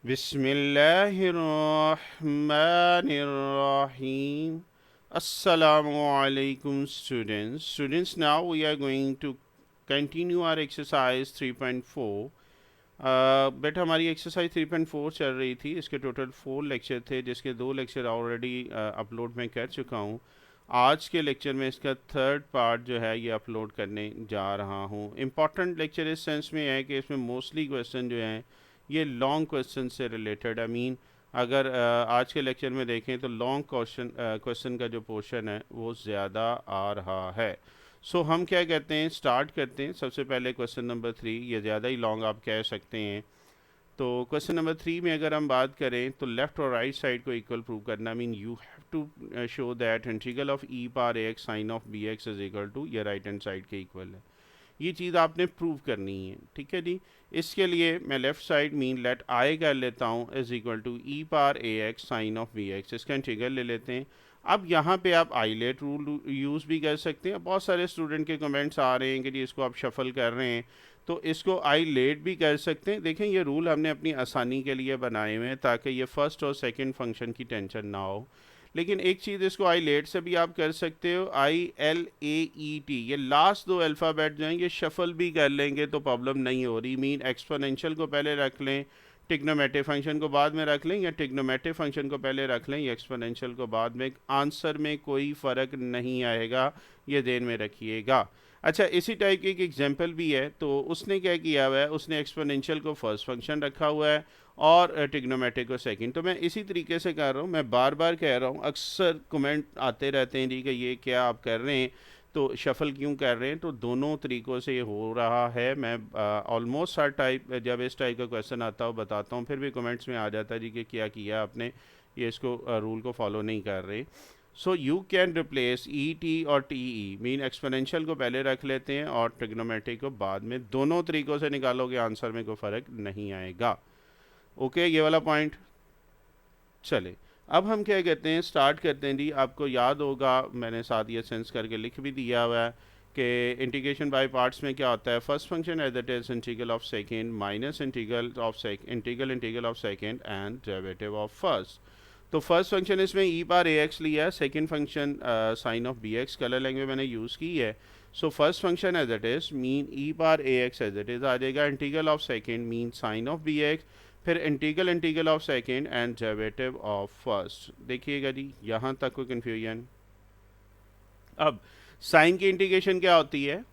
Bismillahirrahmanirrahim. Assalamu alaikum students. Students, now we are going to continue our exercise 3.4. बेटा हमारी exercise 3.4 चल रही थी. इसके टोटल 4 लेक्चर थे, जिसके 2 लेक्चर ऑलरेडी अपलोड मैं कर चुका हूँ. आज के लेक्चर में इसका थर्ड पार्ट जो है ये अपलोड करने जा रहा हूँ. इम्पॉर्टेंट लेक्चर इस सेंस में है कि इसमें मोस्टली क्वेश्चन जो हैं ये लॉन्ग क्वेश्चन से रिलेटेड. आई मीन अगर आज के लेक्चर में देखें तो लॉन्ग क्वेश्चन का जो पोर्शन है वो ज़्यादा आ रहा है. सो हम क्या कहते हैं, स्टार्ट करते हैं. सबसे पहले क्वेश्चन नंबर 3, ये ज़्यादा ही लॉन्ग आप कह सकते हैं. तो क्वेश्चन नंबर 3 में अगर हम बात करें तो लेफ़्ट और राइट साइड को इक्वल प्रूव करना. Mean you have to show that integral of e power a x sine of b x is equal to ये राइट हैंड साइड के इक्वल है. ये चीज़ आपने प्रूव करनी है. ठीक है जी. इसके लिए मैं left side mean let I कर लेता हूँ is equal to e power a x sine of b x. इसका इंटीग्रल ले लेते हैं. अब यहाँ पे आप आईलेट रूल यूज़ भी कर सकते हैं. बहुत सारे स्टूडेंट के कमेंट्स आ रहे हैं कि जी इसको आप शफल कर रहे हैं, तो इसको आई लेट भी कर सकते हैं. देखें ये रूल हमने अपनी आसानी के लिए बनाए हुए हैं ताकि ये फर्स्ट और सेकंड फंक्शन की टेंशन ना हो. लेकिन एक चीज़, इसको आई लेट से भी आप कर सकते हो. ILAET, ये लास्ट 2 अल्फ़ाबेट जो हैं ये शफल भी कर लेंगे तो प्रॉब्लम नहीं हो रही. मीन एक्सपोनेंशियल को पहले रख लें, टिग्नोमेट्रिक फंक्शन को बाद में रख लें, या टिग्नोमेट्रिक फंक्शन को पहले रख लें या एक्सपोनेंशियल को बाद में, आंसर में कोई फ़र्क नहीं आएगा. ये ध्यान में रखिएगा. अच्छा, इसी टाइप की एक एग्जांपल भी है. तो उसने क्या किया हुआ है, उसने एक्सपोनेंशियल को फर्स्ट फंक्शन रखा हुआ है और टिग्नोमेट्रिक को सेकंड. तो मैं इसी तरीके से कर रहा हूँ. मैं बार बार कह रहा हूँ, अक्सर कमेंट आते रहते हैं जी कि ये क्या आप कर रहे हैं, तो शफल क्यों कर रहे हैं. तो दोनों तरीक़ों से ये हो रहा है. मैं ऑलमोस्ट हर टाइप, जब इस टाइप का क्वेश्चन आता हो बताता हूँ, फिर भी कमेंट्स में आ जाता है जी कि क्या किया आपने, ये इसको रूल को फॉलो नहीं कर रहे. So you can replace E T और टी ई. मीन एक्सपोनेंशियल को पहले रख लेते हैं और ट्रिग्नोमेट्रिक को बाद में. दोनों तरीक़ों से निकालोगे आंसर में कोई फ़र्क नहीं आएगा. ओके, ये वाला पॉइंट. चले, अब हम क्या कहते हैं, स्टार्ट करते हैं जी. आपको याद होगा मैंने साथ ये सेंस करके लिख भी दिया हुआ है कि इंटीग्रेशन बाय पार्ट्स में क्या होता है. First function as it is integral of second minus integral of second and derivative of first. तो फर्स्ट फंक्शन इसमें ई पावर ए एक्स लिया है. Second function sine of b x colour language मैंने use की है. So first function as it is mean e power a x as it is आ जाएगा. Integral of second mean sine of b x, फिर integral of second and derivative of first. देखिएगा जी, यहाँ तक कोई कन्फ्यूजन. अब साइन की इंटीग्रेशन क्या होती है,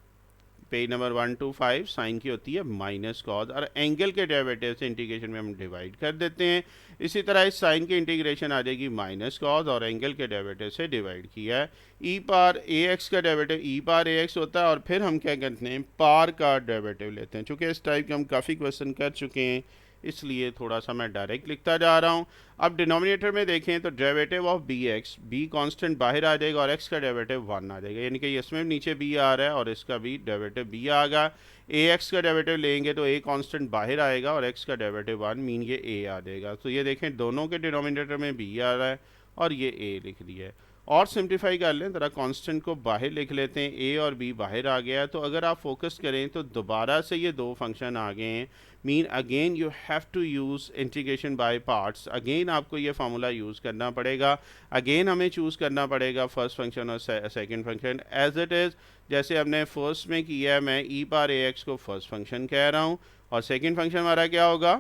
पेज नंबर 125. साइन की होती है माइनस कॉज, और एंगल के डेरिवेटिव से इंटीग्रेशन में हम डिवाइड कर देते हैं. इसी तरह इस साइन की इंटीग्रेशन आ जाएगी माइनस कॉज, और एंगल के डेरिवेटिव से डिवाइड किया है. ई पावर ए एक्स का derivative E power a x होता है, और फिर हम क्या करते हैं, पार का डेरिवेटिव लेते हैं. चूँकि इस टाइप के हम काफ़ी क्वेश्चन कर चुके हैं, इसलिए थोड़ा सा मैं डायरेक्ट लिखता जा रहा हूँ. अब डिनोमिनेटर में देखें तो derivative of b x, b constant बाहर आ जाएगा और एक्स का डेरिवेटिव 1 आ जाएगा. यानी कि इसमें नीचे बी आ रहा है और इसका भी डेरिवेटिव बी आ गया. ए एक्स का डेरिवेटिव लेंगे तो ए कॉन्स्टेंट बाहर आएगा और एक्स का डेरिवेटिव 1, मीन ये ए आ जाएगा. तो ये देखें दोनों के डिनोमिनेटर में बी आ रहा है और ये ए लिख दिया है. और सिंप्लीफाई कर लें, ज़रा कांस्टेंट को बाहर लिख लेते हैं. ए और बी बाहर आ गया. तो अगर आप फोकस करें तो दोबारा से ये दो फंक्शन आ गए हैं. Mean again you have to use integration by parts. Again आपको ये फार्मूला यूज़ करना पड़ेगा. अगेन हमें चूज़ करना पड़ेगा फर्स्ट फंक्शन और second function as it is. जैसे हमने फर्स्ट में किया है, मैं ई पावर ए एक्स को फर्स्ट फंक्शन कह रहा हूँ और सेकंड फंक्शन हमारा क्या होगा,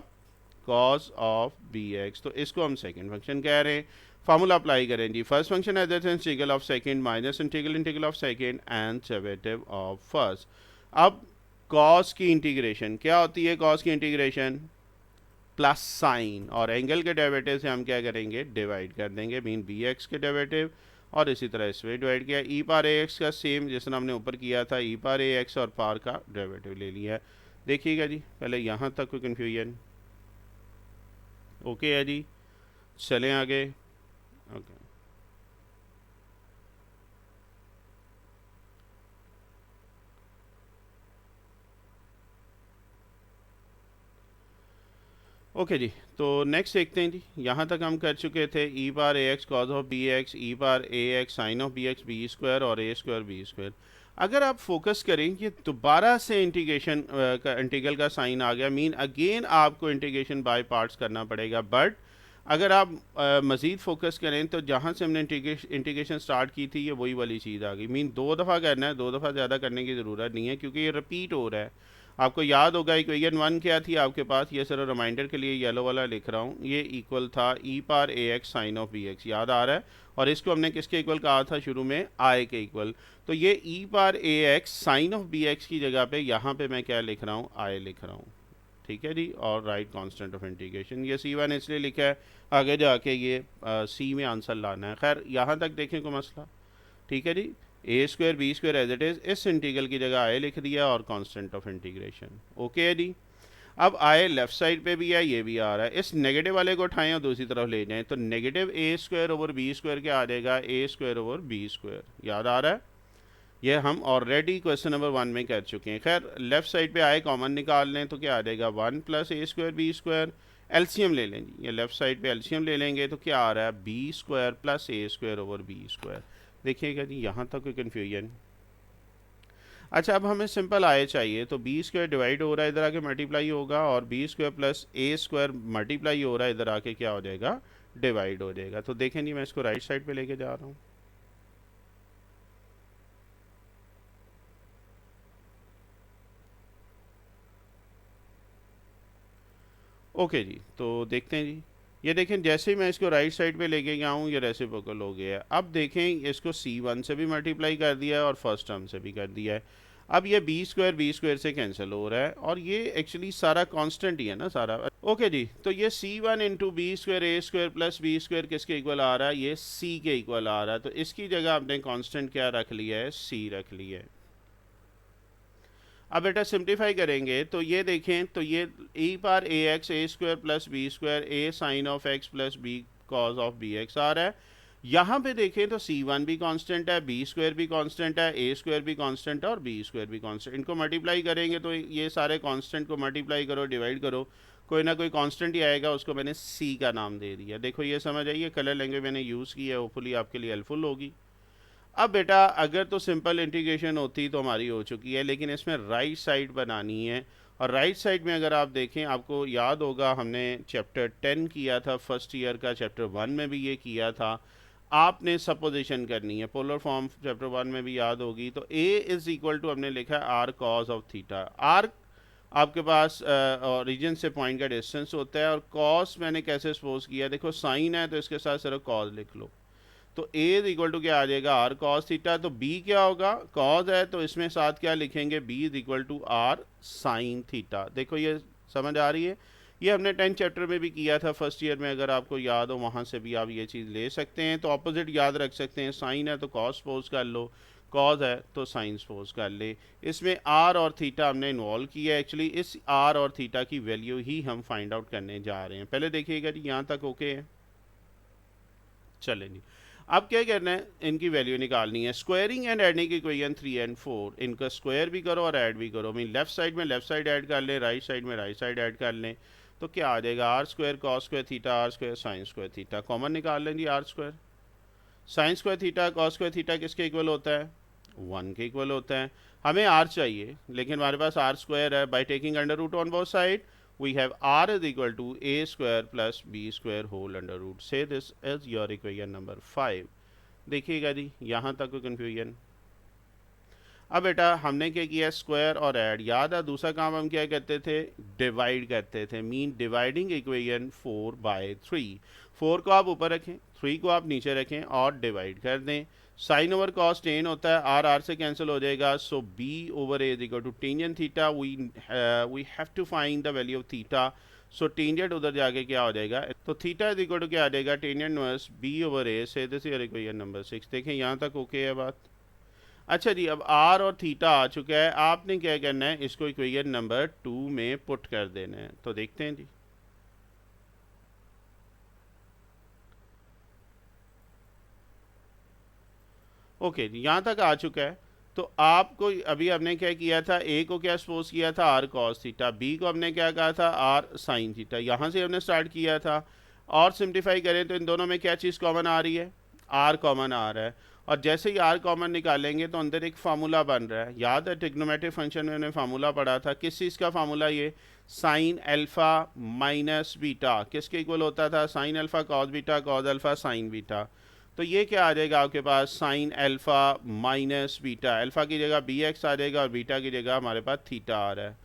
कॉस ऑफ बी एक्स. तो इसको हम सेकंड फंक्शन कह रहे हैं. फार्मूला अप्लाई करें जी. First function as it is integral of second minus integral of second and derivative of first. अब कॉस की इंटीग्रेशन क्या होती है, कॉस की इंटीग्रेशन प्लस साइन, और एंगल के डेरिवेटिव से हम क्या करेंगे, डिवाइड कर देंगे. मीन बी एक्स के डेरिवेटिव और इसी तरह इसमें डिवाइड किया. ई पावर ए एक्स का सेम जिस तरह हमने ऊपर किया था, ई पावर ए एक्स और पावर का डेरिवेटिव ले लिया है. देखिएगा जी, पहले यहाँ तक कोई कन्फ्यूजन ओके है जी. चलें आगे. ओके ओके जी. तो नेक्स्ट देखते हैं जी. यहाँ तक हम कर चुके थे e power a x cos of b x, e power a x sine of b x b square और ए स्क्वायर बी स्क्वायर. अगर आप फोकस करें कि दोबारा से इंटीग्रेशन का इंटीग्रल का साइन आ गया, मीन अगेन आपको इंटीग्रेशन बाय पार्ट्स करना पड़ेगा। बट अगर आप मज़ीद फोकस करें तो जहाँ से हमने इंटीग्रेशन स्टार्ट की थी ये वही वाली चीज़ आ गई। मीन दो दफ़ा करना है, दो दफ़ा ज़्यादा करने की ज़रूरत नहीं है क्योंकि ये रिपीट हो रहा है। आपको याद होगा इक्वेशन 1 क्या थी आपके पास, ये सिर्फ रिमाइंडर के लिए येलो वाला लिख रहा हूँ, ये इक्वल था e power a x sine of b x, याद आ रहा है। और इसको हमने किसके इक्वल कहा था शुरू में, आई के इक्वल। तो ये e power a x sine of b x की जगह पे यहाँ पे मैं क्या लिख रहा हूँ, आई लिख रहा हूँ। ठीक है जी, और राइट कांस्टेंट ऑफ इंटीग्रेशन, ये C1 इसलिए लिखा है, आगे जाके ये सी में आंसर लाना है। खैर यहाँ तक देखें कोई मसला। ठीक है जी, a square b square as it is, इस इंटीग्रल की जगह आए लिख दिया और कांस्टेंट ऑफ इंटीग्रेशन। ओके है जी। अब आए लेफ्ट साइड पे भी है, ये भी आ रहा है, इस नेगेटिव वाले को उठाएं और दूसरी तरफ ले जाएं तो नेगेटिव ए स्क्वायर ओवर बी स्क्वायर क्या आ जाएगा, a square over B square, याद आ रहा है। ये हम ऑलरेडी क्वेश्चन नंबर 1 में कर चुके हैं। खैर लेफ्ट साइड पे आए कॉमन निकाल लें तो क्या आ जाएगा, 1 प्लस ए स्क्वायर बी स्क्वायर। एलसीएम ले लें जी, ये लेफ्ट साइड पे एलसीएम ले लेंगे तो क्या आ रहा है, बी स्क्वायर प्लस ए स्क्वायर ओवर बी स्क्वायर। देखिएगा जी यहाँ तक कोई कन्फ्यूजन। अच्छा अब हमें सिंपल आए चाहिए, तो बी स्क्वायर डिवाइड हो रहा है इधर आके मल्टीप्लाई होगा, और बी स्क्वायर प्लस ए स्क्वायर मल्टीप्लाई हो रहा है इधर आके क्या हो जाएगा, डिवाइड हो जाएगा। तो देखें जी मैं इसको राइट साइड पे लेके जा रहा हूँ। ओके जी, तो देखते हैं जी। ये देखें जैसे ही मैं इसको राइट साइड पे लेके गया हूँ ये रेसिप्रोकल हो गया है। अब देखें इसको C1 से भी मल्टीप्लाई कर दिया है और फर्स्ट टर्म से भी कर दिया है। अब ये बी स्क्वायर से कैंसिल हो रहा है और ये एक्चुअली सारा कांस्टेंट ही है ना सारा। ओके जी, तो ये C1 इंटू बी स्क्वायर ए स्क्वायर प्लस बी स्क्वायर किसके इक्वल आ रहा है, ये C के इक्वल आ रहा है। तो इसकी जगह आपने कांस्टेंट क्या रख लिया है, C रख लिया है। अब बेटा सिंप्लीफाई करेंगे तो ये देखें, तो ये e power a x a square plus b square a sine of x plus b cos of b x आ रहा है। यहाँ पे देखें तो C1 भी कांस्टेंट है, बी स्क्वायर भी कांस्टेंट है, ए स्क्वायर भी कांस्टेंट है और बी स्क्वायर भी कांस्टेंट। इनको मल्टीप्लाई करेंगे तो ये सारे कांस्टेंट को मल्टीप्लाई करो, डिवाइड करो, कोई ना कोई कांस्टेंट ही आएगा, उसको मैंने C का नाम दे दिया। देखो ये समझ आइए, कलर लैंग्वेज मैंने यूज़ की है, होपफुली आपके लिए हेल्पफुल होगी। अब बेटा अगर तो सिंपल इंटीग्रेशन होती तो हमारी हो चुकी है, लेकिन इसमें राइट साइड बनानी है। और राइट साइड में अगर आप देखें, आपको याद होगा हमने चैप्टर 10 किया था फर्स्ट ईयर का, चैप्टर 1 में भी ये किया था। आपने सपोजिशन करनी है, पोलर फॉर्म चैप्टर 1 में भी याद होगी। तो ए इज़ इक्वल टू हमने लिखा है r cos of theta. R आपके पास रीजन से पॉइंट का डिस्टेंस होता है, और कॉस मैंने कैसे सपोज किया, देखो साइन है तो इसके साथ सिर्फ कॉस लिख लो। तो ए इज इक्वल टू क्या आ जाएगा, आर कॉस थीटा। तो बी क्या होगा, कॉस है तो इसमें साथ क्या लिखेंगे, b is equal to r sine theta. देखो ये समझ आ रही है, ये हमने 10 चैप्टर में भी किया था फर्स्ट ईयर में, अगर आपको याद हो वहाँ से भी आप ये चीज़ ले सकते हैं। तो ऑपोजिट याद रख सकते हैं, साइन है तो कॉस सपोज कर लो, कॉस है तो साइन सपोज कर ले। इसमें आर और थीटा हमने इन्वॉल्व किया है। एक्चुअली इस आर और थीटा की वैल्यू ही हम फाइंड आउट करने जा रहे हैं। पहले देखिएगा जी यहाँ तक ओके है, चलें जी। अब क्या करना है, इनकी वैल्यू निकालनी है। स्क्वायरिंग एंड एडिंग की इक्वेशन 3 और 4, इनका स्क्वायर भी करो और ऐड भी करो। मीन लेफ्ट साइड में लेफ्ट साइड ऐड कर लें, राइट साइड में राइट साइड ऐड कर लें, तो क्या आ जाएगा, r square cos square theta r square sine square theta. Common निकाल लें जी, r square sine square theta cos square theta किसके इक्वल होता है, 1 के इक्वल होता है। हमें आर चाहिए लेकिन हमारे पास आर स्क्वायर है। By taking under root on both side we have r is equal to a square plus b square whole under root. Say this as your equation number 5. देखिएगा जी यहाँ तक कोई कन्फ्यूजन। अब बेटा हमने क्या किया, स्क्वायर और ऐड। याद है दूसरा काम हम क्या करते थे, डिवाइड करते थे। Mean dividing equation 4/3। 4 को आप ऊपर रखें, 3 को आप नीचे रखें और डिवाइड कर दें। साइन ओवर कॉस टेन होता है, आर आर से कैंसिल हो जाएगा। So b over a is equal to tangent theta. We have to find the value of theta. So tangent उधर जाके क्या हो जाएगा, तो थीटा इज इक्वल टू क्या आ जाएगा, टेंजेंट इनवर्स बी ओवर ए। से दिस इज इक्वेशन नंबर 6। देखें यहाँ तक ओके है बात। अच्छा जी, अब आर और थीटा आ चुका है, आपने क्या करना है, इसको इक्वेशन नंबर 2 में पुट कर देना है। तो देखते हैं जी। ओके जी, यहाँ तक आ चुका है। तो आपको अभी हमने क्या किया था, ए को क्या सपोज किया था, आर कॉस थीटा, बी को हमने क्या कहा था, आर साइन थीटा। यहाँ से हमने स्टार्ट किया था। और सिंप्लीफाई करें तो इन दोनों में क्या चीज़ कॉमन आ रही है, आर कॉमन आ रहा है। और जैसे ही आर कॉमन निकालेंगे तो अंदर एक फार्मूला बन रहा है। याद है ट्रिग्नोमेट्रिक फंक्शन में हमने फार्मूला पढ़ा था, किस चीज़ का फार्मूला? ये साइन अल्फा माइनस बीटा किसके इक्वल होता था? Sine alpha cos beta, cos alpha sine beta. तो ये क्या आ जाएगा आपके पास? Sine alpha minus beta, alpha की जगह बी एक्स आ जाएगा और बीटा की जगह हमारे पास थीटा आ रहा है।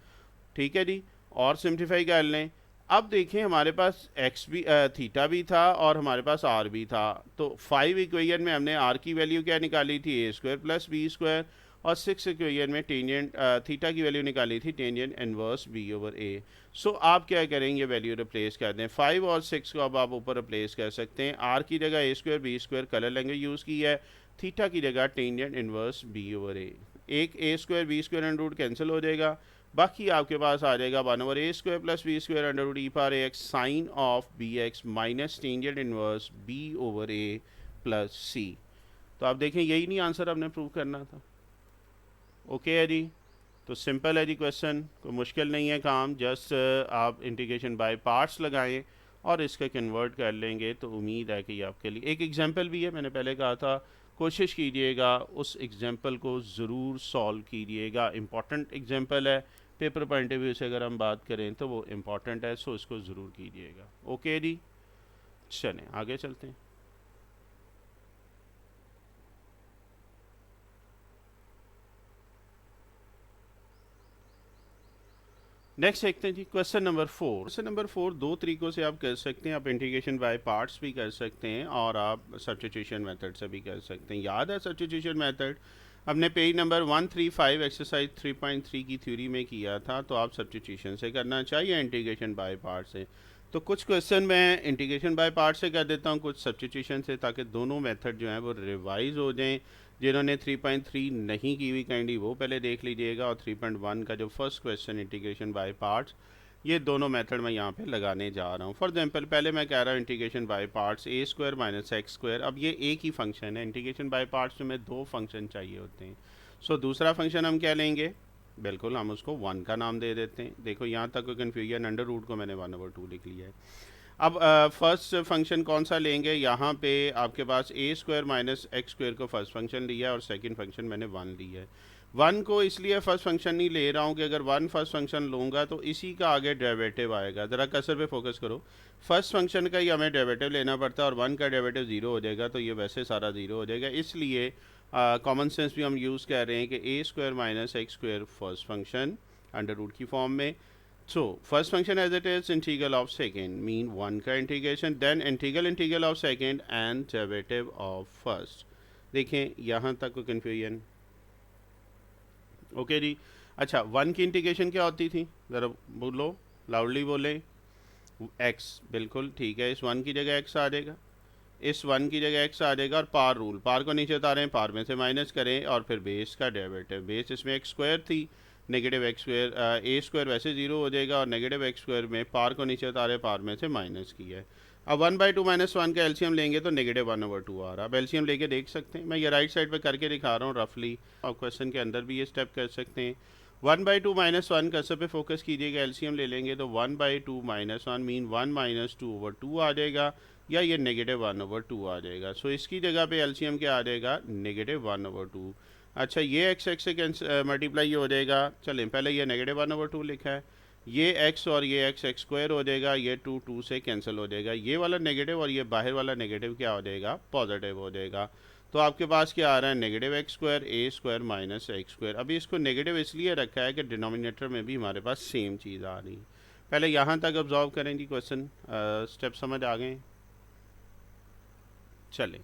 ठीक है जी, और सिंप्लीफाई कर लें। अब देखें हमारे पास एक्स भी थीटा भी था और हमारे पास आर भी था। तो 5 इक्वेशन में हमने आर की वैल्यू क्या निकाली थी? A square plus b square. और 6 इक्वेशन में टेंजेंट थीटा की वैल्यू निकाली थी टेंजेंट इनवर्स बी ओवर ए। सो आप क्या करेंगे? वैल्यू रिप्लेस कर दें। 5 और 6 को अब आप ऊपर रिप्लेस कर सकते हैं। आर की जगह a square b square colour language use की है, थीटा की जगह tangent inverse b over a. एक a square b square under root cancel हो जाएगा, बाकी आपके पास आ जाएगा 1 over a square plus b square under root e power a x sine of b x minus tangent inverse b over a plus c. तो आप देखें यही नहीं आंसर हमने प्रूव करना था। ओके है जी, तो सिंपल है जी क्वेश्चन, कोई मुश्किल नहीं है काम। जस्ट आप इंटीग्रेशन बाय पार्ट्स लगाएं और इसका कन्वर्ट कर लेंगे तो उम्मीद है कि आपके लिए एक एग्जांपल भी है, मैंने पहले कहा था कोशिश कीजिएगा उस एग्जांपल को ज़रूर सॉल्व कीजिएगा। इम्पॉर्टेंट एग्जांपल है, पेपर पॉइंट ऑफ व्यू से अगर हम बात करें तो वो इम्पॉर्टेंट है, सो इसको ज़रूर कीजिएगा। ओके जी, चलें आगे चलते हैं। नेक्स्ट देखते हैं जी क्वेश्चन नंबर 4। क्वेश्चन नंबर 4 दो तरीक़ों से आप कर सकते हैं। आप इंटीग्रेशन बाय पार्ट्स भी कर सकते हैं और आप सब्स्टिट्यूशन मेथड से भी कर सकते हैं। याद है सब्स्टिट्यूशन मेथड हमने पेज नंबर 135 एक्सरसाइज 3.3 की थ्योरी में किया था। तो आप सब्स्टिट्यूशन से करना चाहिए इंटीग्रेशन बाय पार्ट से। तो कुछ क्वेश्चन मैं इंटीग्रेशन बाय पार्ट से कर देता हूँ, कुछ सब्स्टिट्यूशन से, ताकि दोनों मेथड जो हैं वो रिवाइज हो जाएं। जिन्होंने 3.3 नहीं की हुई काइंडली वो पहले देख लीजिएगा, और 3.1 का जो first question integration by parts, ये दोनों मेथड मैं यहाँ पे लगाने जा रहा हूँ। फॉर एग्जांपल पहले मैं कह रहा हूँ integration by parts A square minus x square. अब ये एक ही फंक्शन है, इंटीग्रेशन बाय पार्ट्स में दो फंक्शन चाहिए होते हैं। सो दूसरा फंक्शन हम क्या लेंगे? बिल्कुल हम उसको 1 का नाम दे देते हैं। देखो यहाँ तक कोई कन्फ्यूजन, अंडर रूट को मैंने 1/2 लिख लिया है। अब फर्स्ट फंक्शन कौन सा लेंगे? यहाँ पे आपके पास ए स्क्वायर माइनस एक्स स्क्वायर को फर्स्ट फंक्शन लिया है और सेकंड फंक्शन मैंने 1 लिया है। 1 को इसलिए फर्स्ट फंक्शन नहीं ले रहा हूँ कि अगर 1 फर्स्ट फंक्शन लूँगा तो इसी का आगे डेरिवेटिव आएगा। ज़रा कर्सर पे फोकस करो, फर्स्ट फंक्शन का ही हमें डेरिवेटिव लेना पड़ता है और 1 का डेरिवेटिव 0 हो जाएगा, तो ये वैसे सारा 0 हो जाएगा। इसलिए कॉमन सेंस भी हम यूज़ कर रहे हैं कि a square minus x square first function under root की फॉर्म में। So first function as it is integral of second mean 1 का integration, then integral of second and derivative of first। देखें यहाँ तक कोई कन्फ्यूजन? ओके जी, अच्छा 1 की integration क्या होती थी? ज़रा बोलो, लाउडली बोले। x, बिल्कुल ठीक है, इस 1 की जगह x आ जाएगा, इस 1 की जगह x आ जाएगा। और पार रूल, पार को नीचे उतारें, पार में से माइनस करें और फिर बेस का डेरिवेटिव। बेस इसमें एक्स स्क्वायर थी, नेगेटिव एक्स स्क्वायर, ए स्क्वायर वैसे 0 हो जाएगा और नेगेटिव एक्स स्क्वायर में पार को नीचे उतारे, पार में से माइनस किया है। अब 1/2 माइनस 1 का एलसीएम लेंगे तो नेगेटिव 1/2 आ रहा है। अब एलसीएम लेके देख सकते हैं, मैं ये राइट साइड पे करके दिखा रहा हूँ रफली, और क्वेश्चन के अंदर भी ये स्टेप कर सकते हैं। 1/2 माइनस 1 कर्सर पे फोकस कीजिएगा, एलसीएम ले लेंगे तो 1/2 माइनस 1 मीन 1 माइनस 2/2 आ जाएगा, या ये नेगेटिव 1/2 आ जाएगा। सो इसकी जगह पे एलसीएम क्या आ जाएगा? नेगेटिव 1/2। अच्छा ये एक्स एक्स से मल्टीप्लाई हो जाएगा, चलें पहले ये नेगेटिव 1/2 लिखा है, ये एक्स और ये एक्स एक्स स्क्वायर हो जाएगा, ये 2 2 से कैंसिल हो जाएगा, ये वाला नेगेटिव और ये बाहर वाला नेगेटिव क्या हो जाएगा? पॉजिटिव हो जाएगा। तो आपके पास क्या आ रहा है? नेगेटिव एक्स स्क्वायर ए स्क्वायर माइनस एक्स स्क्वायर। अभी इसको नेगेटिव इसलिए रखा है कि डिनोमिनेटर में भी हमारे पास सेम चीज़ आ रही है। पहले यहाँ तक ऑब्जर्व करें जी, क्वेश्चन स्टेप समझ आ गए? चलें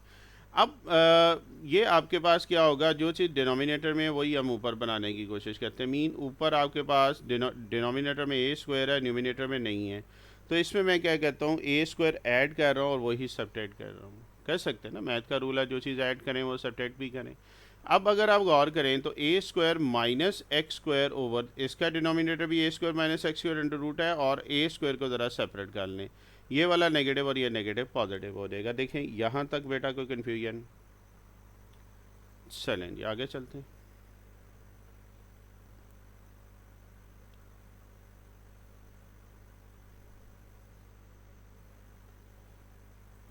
अब ये आपके पास क्या होगा? जो चीज़ डिनोमिनेटर में है वही हम ऊपर बनाने की कोशिश करते हैं। मीन ऊपर आपके पास डिनोमिनेटर में ए स्क्वायर है, न्यूमिनेटर में नहीं है, तो इसमें मैं क्या कहता हूँ? ए स्क्वायर ऐड कर रहा हूँ और वही सब्ट्रैक्ट कर रहा हूँ। कर सकते हैं ना, मैथ का रूल है, जो चीज़ ऐड करें वो सब्ट्रैक्ट भी करें। अब अगर आप गौर करें तो a square minus x square over, इसका डिनोमिनेटर भी a square minus x square under root है, और ए स्क्वायर को ज़रा सेपरेट कर लें, ये वाला नेगेटिव और ये नेगेटिव पॉजिटिव हो जाएगा। देखें यहाँ तक बेटा कोई कन्फ्यूजन? चलें जी आगे चलते हैं।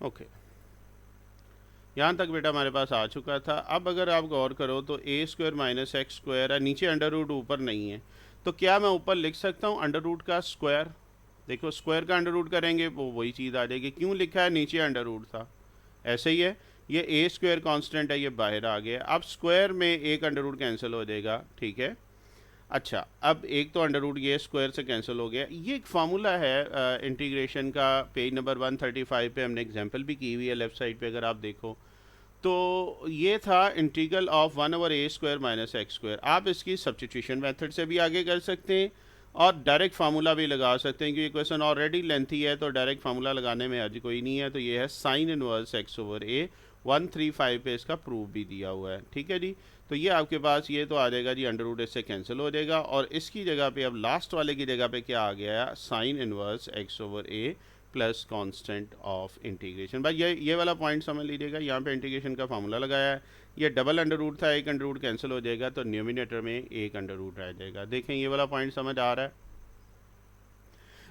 ओके यहाँ तक बेटा हमारे पास आ चुका था। अब अगर आप गौर करो तो a square minus x square है, नीचे अंडर रूट ऊपर नहीं है, तो क्या मैं ऊपर लिख सकता हूँ अंडर रूट का स्क्वायर? देखो स्क्वायर का अंडर रूट करेंगे वो वही चीज़ आ जाएगी। क्यों लिखा है? नीचे अंडर रूट था। ऐसे ही है, ये ए स्क्वायर कांस्टेंट है, ये बाहर आ गया। अब स्क्वायर में एक अंडर रूट कैंसिल हो जाएगा, ठीक है। अच्छा, अब एक तो अंडर रूट ये स्क्वायर से कैंसिल हो गया। ये एक फार्मूला है इंटीग्रेशन का, पेज नंबर 135 पे हमने एग्जांपल भी की हुई है लेफ्ट साइड पे अगर आप देखो तो। ये था integral of 1/a² minus x square. आप इसकी सब्स्टिट्यूशन मेथड से भी आगे कर सकते हैं और डायरेक्ट फार्मूला भी लगा सकते हैं, क्योंकि क्वेश्चन ऑलरेडी लेंथी है तो डायरेक्ट फार्मूला लगाने में आज कोई नहीं है। तो ये है साइन इनवर्स x/a। 135 पे इसका प्रूफ भी दिया हुआ है, ठीक है जी। तो ये आपके पास ये तो आ जाएगा जी, अंडर रूट इससे कैंसिल हो जाएगा और इसकी जगह पे अब लास्ट वाले की जगह पे क्या आ गया? Sign inverse x/a plus constant of integration. भाई ये वाला पॉइंट समझ लीजिएगा, यहाँ पे इंटीग्रेशन का फार्मूला लगाया है। ये डबल अंडर रूट था, एक अंडर रूट कैंसिल हो जाएगा तो न्यूमिनेटर में एक अंडर रूट रह जाएगा। देखें ये वाला पॉइंट समझ आ रहा है।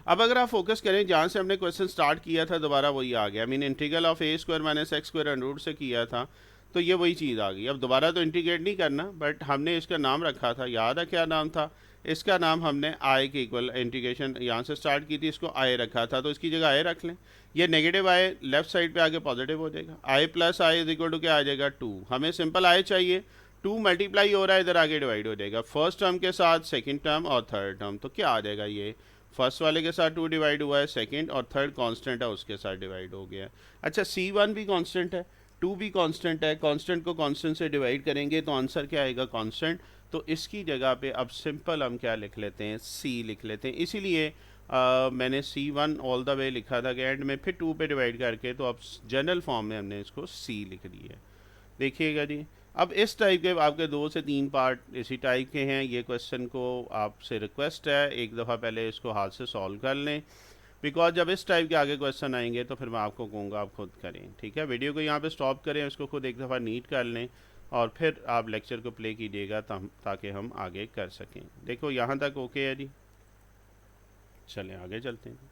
अब अगर आप फोकस करें जहाँ से हमने क्वेश्चन स्टार्ट किया था, दोबारा वही आ गया। Mean integral of a square minus x square under root से किया था, तो ये वही चीज़ आ गई। अब दोबारा तो इंटीग्रेट नहीं करना, बट हमने इसका नाम रखा था, याद है क्या नाम था? इसका नाम हमने आई के इक्वल, इंटीग्रेशन यहाँ से स्टार्ट की थी, इसको आई रखा था, तो इसकी जगह आई रख लें। ये नेगेटिव आई लेफ्ट साइड पे आके पॉजिटिव हो जाएगा। I plus I is equal to क्या आ जाएगा? 2। हमें सिंपल आई चाहिए, 2 मल्टीप्लाई हो रहा है, इधर आगे डिवाइड हो जाएगा फर्स्ट टर्म के साथ, सेकेंड टर्म और थर्ड टर्म। तो क्या आ जाएगा? ये फर्स्ट वाले के साथ 2 डिवाइड हुआ है, सेकंड और थर्ड कांस्टेंट है उसके साथ डिवाइड हो गया। अच्छा, C1 भी कांस्टेंट है, 2 भी कांस्टेंट है, कांस्टेंट को कांस्टेंट से डिवाइड करेंगे तो आंसर क्या आएगा? कांस्टेंट। तो इसकी जगह पे अब सिंपल हम क्या लिख लेते हैं? C लिख लेते हैं। इसीलिए मैंने C1 ऑल द वे लिखा था कि एंड में फिर 2 पे डिवाइड करके, तो अब जनरल फॉर्म में हमने इसको C लिख दिया है। देखिएगा जी, अब इस टाइप के आपके 2 से 3 पार्ट इसी टाइप के हैं। ये क्वेश्चन को आपसे रिक्वेस्ट है एक दफ़ा पहले इसको हाथ से सॉल्व कर लें, बिकॉज जब इस टाइप के आगे क्वेश्चन आएंगे तो फिर मैं आपको कहूँगा आप खुद करें, ठीक है। वीडियो को यहाँ पे स्टॉप करें, इसको खुद एक दफ़ा नीट कर लें और फिर आप लेक्चर को प्ले कीजिएगा ताकि हम आगे कर सकें। देखो यहाँ तक ओके है जी, चलें आगे चलते हैं।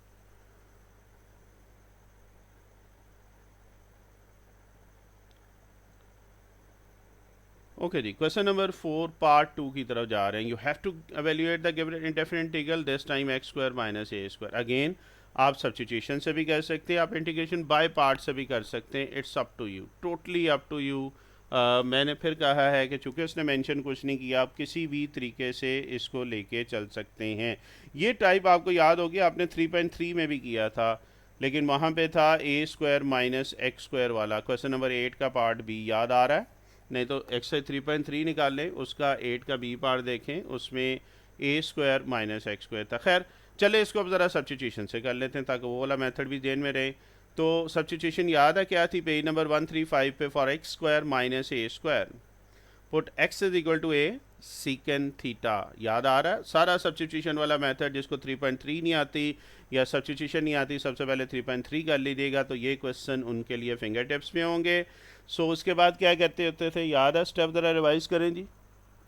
ओके जी, क्वेश्चन नंबर 4 पार्ट 2 की तरफ जा रहे हैं। You have to evaluate the given indefinite integral this time x square minus a square. Again आप सब्स्टिट्यूशन से भी कर सकते हैं, आप इंटीग्रेशन बाय पार्ट से भी कर सकते हैं। It's up to you, totally up to you. मैंने फिर कहा है कि चूँकि उसने मेंशन कुछ नहीं किया, आप किसी भी तरीके से इसको लेके चल सकते हैं। ये टाइप आपको याद होगी, आपने 3.3 में भी किया था, लेकिन वहाँ पे था ए स्क्वायर माइनस एक्स स्क्वायर वाला। क्वेश्चन नंबर 8 का पार्ट बी याद आ रहा है? नहीं तो एक्सरसाइज 3.3 निकाल लें, उसका 8 का बी पार्ट देखें, उसमें ए स्क्वायर माइनस एक्स स्क्वायर था। खैर चले इसको अब ज़रा सब्स्टिट्यूशन से कर लेते हैं ताकि वो वाला मेथड भी जेन में रहे। तो सब्स्टिट्यूशन याद है क्या थी? पेज नंबर 135 पे, for x square minus a square put x is equal to a secant theta. याद आ रहा है? सारा सब्स्टिट्यूशन वाला मेथड, जिसको 3.3 नहीं आती या सब्स्टिट्यूशन नहीं आती, सबसे पहले 3.3 कर लीजिएगा, तो ये क्वेश्चन उनके लिए फिंगर टिप्स में होंगे। सो उसके बाद क्या करते होते थे, याद है? स्टेप ज़रा रिवाइज करें जी।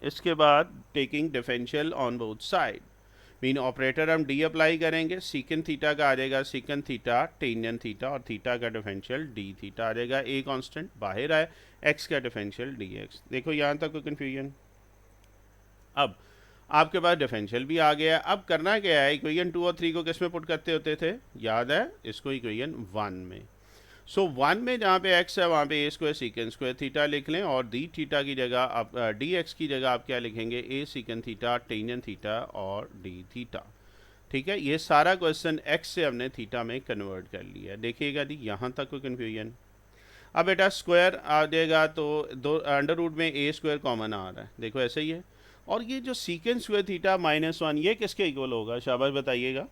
इसके बाद taking differential on both side, mean operator हम डी अप्लाई करेंगे, सीकन थीटा का आ जाएगा सीकन थीटा टेंजेंट थीटा, और थीटा का डिफरेंशियल डी थीटा आ जाएगा। ए कांस्टेंट बाहर आए, एक्स का डिफरेंशियल डी एक्स। देखो यहाँ तक कोई कन्फ्यूजन? अब आपके पास डिफरेंशियल भी आ गया। अब करना क्या है? इक्वेशन 2 और 3 को किस में पुट करते होते थे? याद है? इसको इक्वेशन 1 में। सो 1 में जहाँ पे x है वहाँ पे ए स्क्वायर सीकन स्क्वायर थीटा लिख लें, और डी थीटा की जगह आप डी एक्स की जगह आप क्या लिखेंगे? ए सीकन थीटा टेंजेंट थीटा और डी थीटा। ठीक है, ये सारा क्वेश्चन x से हमने थीटा में कन्वर्ट कर लिया। देखिएगा जी, यहाँ तक कोई कन्फ्यूजन? अब बेटा स्क्वायर आ जाएगा तो दो अंडर रूट में ए स्क्वायर कॉमन आ रहा है, देखो ऐसे ही है। और ये जो सीकेंड स्क्वायर थीटा -1, ये किसके इक्वल होगा? शाबाश बताइएगा।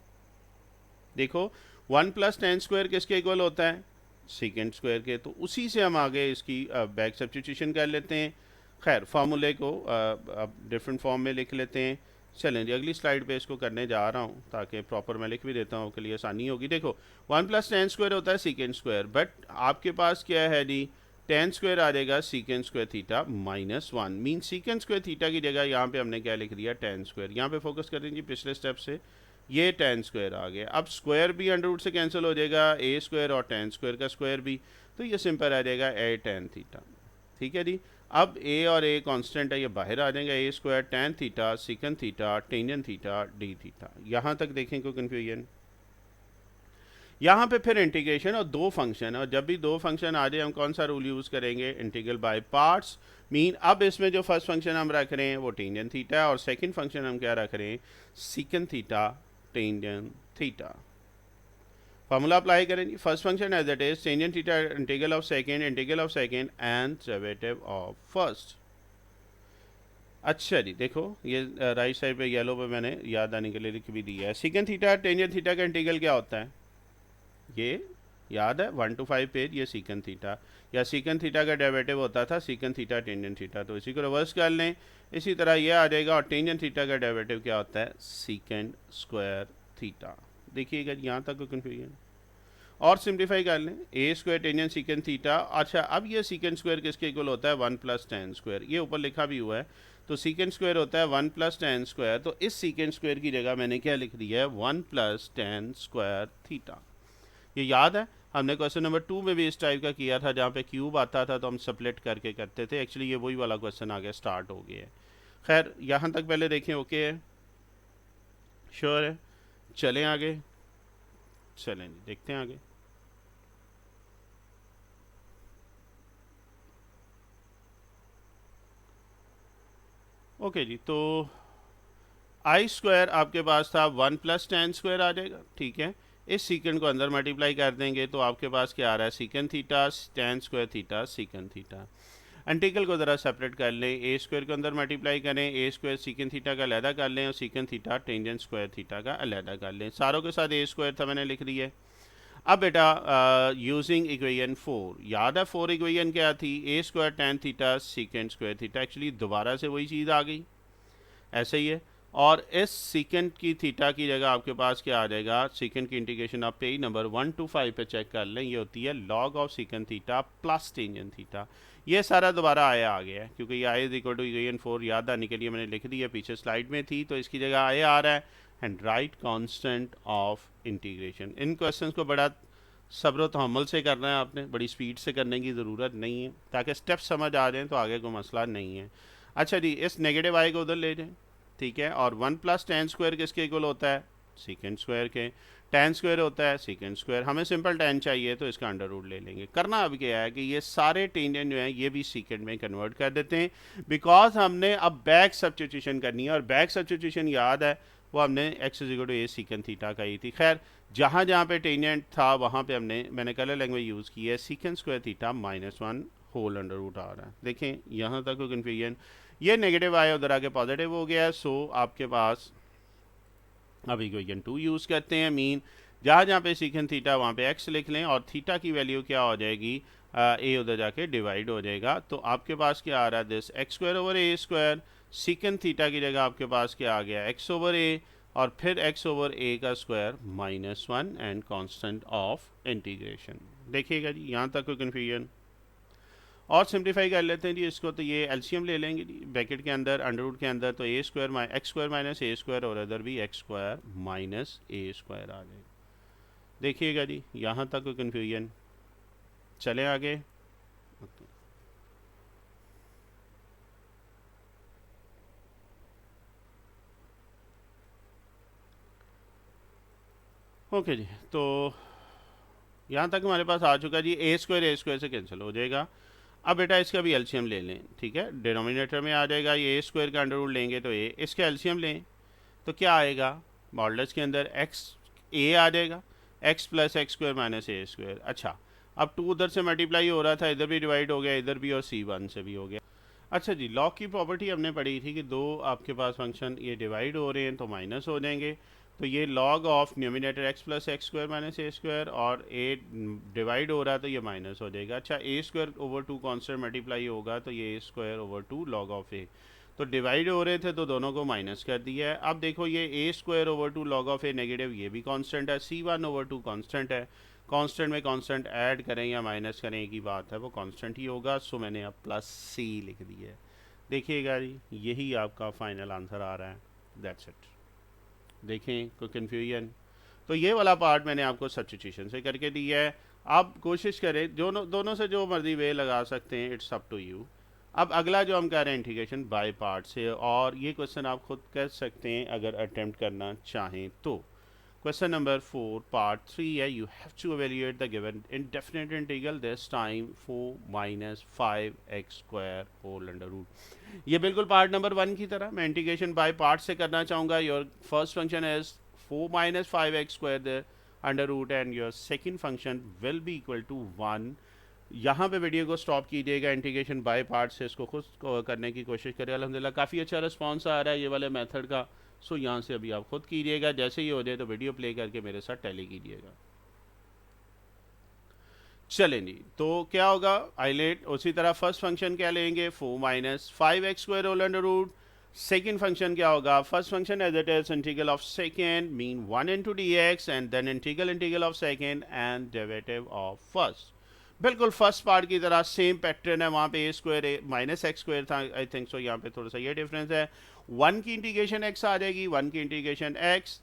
देखो 1 + tan स्क्वायर किसके इक्वल होता है? सीकेंड स्क्वायर के। तो उसी से हम आगे इसकी बैक सब्स्टिट्यूशन कर लेते हैं। खैर फार्मूले को अब डिफरेंट फॉर्म में लिख लेते हैं। चलें जी, अगली स्लाइड पे इसको करने जा रहा हूँ ताकि प्रॉपर मैं लिख भी देता हूँ, के लिए आसानी होगी। देखो 1 + tan स्क्वायर होता है सीकेंड स्क्वायर, बट आपके पास क्या है जी? tan स्क्वायर आ जाएगा सीकेंड square theta -1, mean सीकेंड square theta की जगह यहाँ पे हमने क्या लिख दिया? tan square. यहाँ पे फोकस करें जी पिछले स्टेप से, ये tan स्क्वायर आ गया। अब स्क्वायर भी अंडर रूट से कैंसिल हो जाएगा, ए स्क्वायर और tan स्क्वायर का स्क्वायर भी। तो ये सिंपल आ जाएगा ए टेन थीटा। ठीक है जी। अब ए और ए कांस्टेंट है, ये बाहर आ जाएगा, a square tan theta secant theta tangent theta d theta. यहाँ तक देखें कोई कन्फ्यूजन? यहाँ पे फिर इंटीग्रेशन और दो फंक्शन है, और जब भी दो फंक्शन आ जाए हम कौन सा रूल यूज़ करेंगे? Integral by parts. मीन अब इसमें जो फर्स्ट फंक्शन हम रख रहे हैं वो टेंजेंट थीटा है, और सेकंड फंक्शन हम क्या रख रहे हैं? Secant theta tangent theta. Formula apply करें जी। First function as it is tangent theta integral of second and derivative of first. अच्छा जी, देखो ये राइट साइड पे येलो पे मैंने याद आने के लिए लिख भी दिया है। सीकन थीटा टेंजेंट थीटा का इंटीग्रल क्या होता है? ये याद है 1 to 5 पेज, ये सीकन थीटा या सीकन थीटा का डेरिवेटिव होता था सीकन थीटा टेंजेंट थीटा, तो इसी को रिवर्स कर लें, इसी तरह ये आ जाएगा। और टेंजेंट थीटा का डेरिवेटिव क्या होता है? Secant square theta. देखिएगा यहाँ तक कोई कन्फ्यूजन? और सिंप्लीफाई कर लें, ए स्क्वायर टेंजेंट सीकन थीटा। अच्छा, अब ये सीकन स्क्वायर किसके इक्वल होता है? 1 + tan स्क्वायर, ये ऊपर लिखा भी हुआ है। तो सीकन स्क्वायर होता है 1 + tan स्क्वायर, तो इस सीकन स्क्वायर की जगह मैंने क्या लिख दिया है? 1 + tan स्क्वायर थीटा। ये याद है हमने क्वेश्चन नंबर 2 में भी इस टाइप का किया था, जहाँ पे क्यूब आता था तो हम स्प्लिट करके करते थे। एक्चुअली ये वही वाला क्वेश्चन आगे स्टार्ट हो गया है। खैर यहाँ तक पहले देखें, ओके है, श्योर है? चलें आगे, चलें जी, देखते हैं आगे। ओके जी, तो आई स्क्वायर आपके पास था 1 + tan स्क्वायर आ जाएगा। ठीक है, इस सीकेंड को अंदर मल्टीप्लाई कर देंगे तो आपके पास क्या आ रहा है? Secant theta tan square theta secant theta. Integral को ज़रा सेपरेट कर लें, ए स्क्वायर को अंदर मल्टीप्लाई करें, ए स्क्वायर सीकन थीटा का अलहदा कर लें और सीकन थीटा टेंजेंट स्क्वायर थीटा का अलहदा कर लें। सारों के साथ ए स्क्वायर था मैंने लिख दिया है। अब बेटा यूजिंग इक्वेशन 4, याद है 4 इक्वेशन क्या थी? A square tan theta secant square theta. Actually दोबारा से वही चीज़ आ गई, ऐसे ही है। और इस सीकेंड की थीटा की जगह आपके पास क्या आ जाएगा? सीकेंड की इंटीग्रेशन आप पेज नंबर 1 to 5 पे चेक कर लें, ये होती है log of secant theta plus tangent theta. ये सारा दोबारा आया आ गया है, क्योंकि ये आई इज इक्वल टू इक्वेशन 4 याद आने के लिए मैंने लिख दिया, पीछे स्लाइड में थी, तो इसकी जगह आया आ रहा है। And right constant of integration. In questions को बड़ा सब्र तहम्मुल से करना है आपने, बड़ी स्पीड से करने की ज़रूरत नहीं है, ताकि स्टेप समझ आ जाएँ तो आगे कोई मसला नहीं है। अच्छा जी, इस नेगेटिव आई को उधर ले जाएँ, ठीक है। और 1 + tan स्क्वायर किसके इक्वल होता है? सीकेंड स्क्वायर के। tan स्क्वायर होता है सीकेंड स्क्वायर, हमें सिंपल tan चाहिए तो इसका अंडर रूट ले लेंगे। करना अब क्या है कि ये सारे टेंजेंट जो हैं ये भी सीकेंड में कन्वर्ट कर देते हैं, बिकॉज हमने अब बैक सब्स्टिट्यूशन करनी है, और बैक सब्स्टिट्यूशन याद है वो हमने x = a सीकन थीटा का ही थी। खैर जहाँ जहाँ पे टेंजेंट था वहाँ पे मैंने कलर लैंग्वेज यूज़ की है, secant square theta -1 whole under root आ रहा है। देखें यहाँ तक कोई कन्फ्यूजन? ये नेगेटिव आया उधर आके पॉजिटिव हो गया है, सो आपके पास अब इक्वेशन 2 यूज़ करते हैं। मीन जहाँ जहाँ पे सीकन थीटा वहाँ पे x लिख लें, और थीटा की वैल्यू क्या हो जाएगी? a उधर जाके डिवाइड हो जाएगा, तो आपके पास क्या आ रहा है? This x² / a²। सीकन थीटा की जगह आपके पास क्या आ गया? x/a, और फिर x/a का square -1 and constant of integration. देखिएगा जी यहाँ तक कोई कन्फ्यूजन? और सिंप्लीफाई कर लेते हैं जी इसको, तो ये एलसीएम ले लेंगे जी ब्रैकेट के अंदर, अंडर रूट के अंदर, तो x² - a² और अदर भी x² - a² आ जाएगा। देखिएगा जी यहाँ तक कोई कन्फ्यूजन? चले आगे। ओके जी, तो यहाँ तक हमारे पास आ चुका जी। a² से कैंसिल हो जाएगा। अब बेटा इसका भी एलसीएम ले लें, ठीक है। डिनोमिनेटर में आ जाएगा ये a² का अंडर रूट लेंगे तो a, इसका एलसीएम लें तो क्या आएगा? मॉडल्स के अंदर x a आ जाएगा, x + x² - a²। अच्छा, अब 2 उधर से मल्टीप्लाई हो रहा था, इधर भी डिवाइड हो गया, इधर भी, और c1 से भी हो गया। अच्छा जी, लॉग की प्रॉपर्टी हमने पढ़ी थी कि दो आपके पास फंक्शन ये डिवाइड हो रहे हैं तो माइनस हो जाएंगे, तो ये log of numerator x + x² - a², और a डिवाइड हो रहा है तो ये माइनस हो जाएगा। अच्छा, a² / 2 कॉन्स्टेंट मल्टीप्लाई होगा तो ये a² / 2 log ऑफ a, तो डिवाइड हो रहे थे तो दोनों को माइनस कर दिया है। अब देखो ये a² / 2 log of a negative, ये भी कांस्टेंट है, c1/2 कांस्टेंट है। कांस्टेंट में कांस्टेंट ऐड करें या माइनस करें एक ही बात है, वो कांस्टेंट ही होगा, सो मैंने अब +c लिख दिया है। देखिएगा जी यही आपका फाइनल आंसर आ रहा है, दैट्स इट। देखें कोई कन्फ्यूजन? तो ये वाला पार्ट मैंने आपको सब्स्टिट्यूशन से करके दिया है, आप कोशिश करें, दोनों दोनों से जो मर्जी वे लगा सकते हैं, इट्स अप टू यू। अब अगला जो हम कर रहे हैं इंटीग्रेशन बाय पार्ट से, और ये क्वेश्चन आप खुद कर सकते हैं अगर अटेम्प्ट करना चाहें तो। क्वेश्चन नंबर 4 पार्ट 3 है, you have to evaluate the given indefinite integral this time 4 minus 5x² whole under root. ये बिल्कुल पार्ट नंबर 1 की तरह मैं इंटीग्रेशन बाय पार्ट से करना चाहूँगा। Your first function is 4 minus 5x² under root and your second function will be equal to 1। यहाँ पे वीडियो को स्टॉप कीजिएगा, इंटीग्रेशन बाय पार्ट से इसको खुद करने की कोशिश करें। अल्हम्दुलिल्लाह काफ़ी अच्छा रिस्पांस आ रहा है ये वाले मेथड का। सो यहाँ से अभी आप खुद कीजिएगा, जैसे ही हो जाए तो वीडियो प्ले करके मेरे साथ टैली कीजिएगा। चलें जी, तो क्या होगा, आइलेट उसी तरह फर्स्ट फंक्शन क्या लेंगे, 4 minus 5x² whole under root. Second function क्या होगा, first function as it is integral of second mean 1 into d x and then integral of second and derivative of first. बिल्कुल first part की तरह same pattern है, वहाँ पे a square minus x square था I think so, यहाँ पे थोड़ा सा ये डिफरेंस है। 1 की इंटीग्रेशन एक्स आ जाएगी, 1 की इंटीग्रेशन एक्स,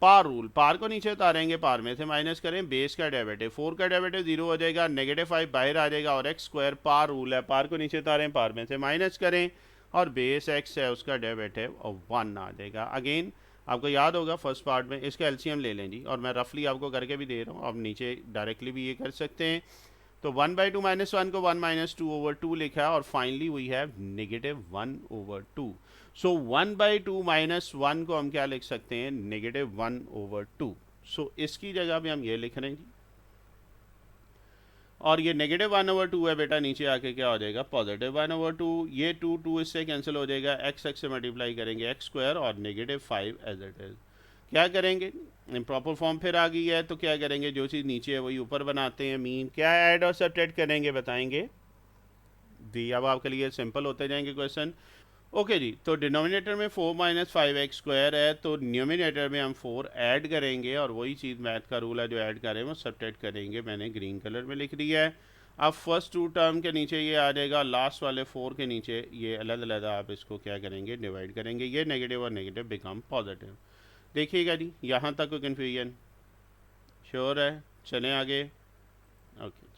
पार रूल, पार को नीचे उतारेंगे, पार में से माइनस करें, बेस का डेरिवेटिव 4 का डेरिवेटिव 0 हो जाएगा, -5 बाहर आ जाएगा और एक्स स्क्वायर पार रूल है, पार को नीचे उतारें, पार में से माइनस करें और बेस एक्स है उसका डेरिवेटिव और 1 आ जाएगा। अगेन आपको याद होगा फर्स्ट पार्ट में इसका एलसीएम ले लें जी, और मैं रफली आपको करके भी दे रहा हूँ, आप नीचे डायरेक्टली भी ये कर सकते हैं। तो 1/2 -1 को 1 - 2/2 लिखा है और फाइनली वी हैव -1/2। सो 1/2 -1 को हम क्या लिख सकते हैं, -1/2। सो इसकी जगह पे हम ये लिख रहे हैं जी, और ये -1/2 है बेटा, नीचे आके क्या हो जाएगा, +1/2। ये 2 इससे कैंसिल हो जाएगा, x से मल्टीप्लाई करेंगे एक्स स्क्वायर और -5 एज इट इज। क्या करेंगे, प्रॉपर फॉर्म फिर आ गई है तो क्या करेंगे, जो चीज़ नीचे है वही ऊपर बनाते हैं। मीन क्या ऐड और सब्ट्रैक्ट करेंगे बताएंगे जी, अब आपके लिए सिंपल होते जाएंगे क्वेश्चन। ओके जी, तो डिनोमिनेटर में 4 माइनस 5x² है, तो न्यूमिनेटर में हम 4 ऐड करेंगे और वही चीज़ मैथ का रूल है, जो ऐड करें वो सब्ट्रैक्ट करेंगे। मैंने ग्रीन कलर में लिख दिया है। अब फर्स्ट 2 टर्म के नीचे ये आ जाएगा, लास्ट वाले 4 के नीचे ये अलग अलग आप इसको क्या करेंगे, डिवाइड करेंगे। ये नेगेटिव और नेगेटिव बिकम पॉजिटिव। देखिएगा जी, यहाँ तक कोई कन्फ्यूजन, श्योर है, चलें आगे। ओके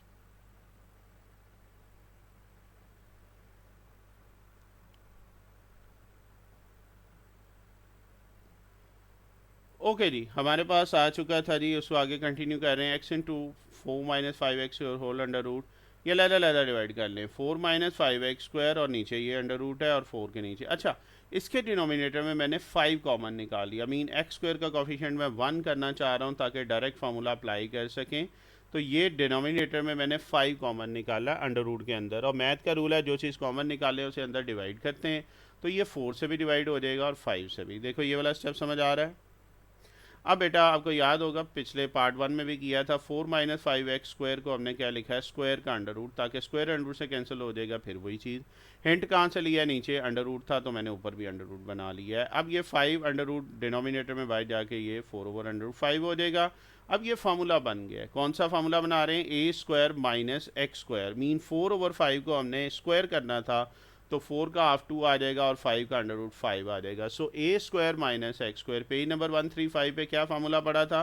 ओके जी, हमारे पास आ चुका था जी, उसको आगे कंटिन्यू कर रहे हैं। एक्स इंटू 4 माइनस 5x और होल अंडर रूट, ये लहदा लहदा डिवाइड कर लें, 4 माइनस 5x² और नीचे ये अंडर रूट है और 4 के नीचे। अच्छा, इसके डिनोमिनेटर में मैंने 5 कॉमन निकाल लिया। मीन x² का कोफिशिएंट मैं 1 करना चाह रहा हूँ ताकि डायरेक्ट फार्मूला अप्लाई कर सकें। तो ये डिनोमिनेटर में मैंने 5 कॉमन निकाला अंडर रूट के अंदर, और मैथ का रूल है जो चीज़ कॉमन निकाले उसे अंदर डिवाइड करते हैं। तो ये 4 से भी डिवाइड हो जाएगा और 5 से भी। देखो ये वाला स्टेप समझ आ रहा है। अब बेटा आपको याद होगा पिछले पार्ट 1 में भी किया था, 4 माइनस 5x² को हमने क्या लिखा है, स्क्वायर का अंडर रूट, ताकि स्क्वायर अंडर रूट से कैंसिल हो जाएगा। फिर वही चीज़, हिंट कहाँ से लिया, नीचे अंडर रूट था तो मैंने ऊपर भी अंडर रूट बना लिया है। अब ये 5 अंडर रूट डिनोमिनेटर में बाहर जाके ये 4/√5 हो जाएगा। अब ये फार्मूला बन गया है। कौन सा फार्मूला बना रहे हैं, a² माइनस x², मीन 4/5 को हमने स्क्वायर करना था, तो 4 का हाफ 2 आ जाएगा और 5 का अंडर रूट 5 आ जाएगा। सो a² minus x², page number 135 पे क्या फार्मूला पड़ा था,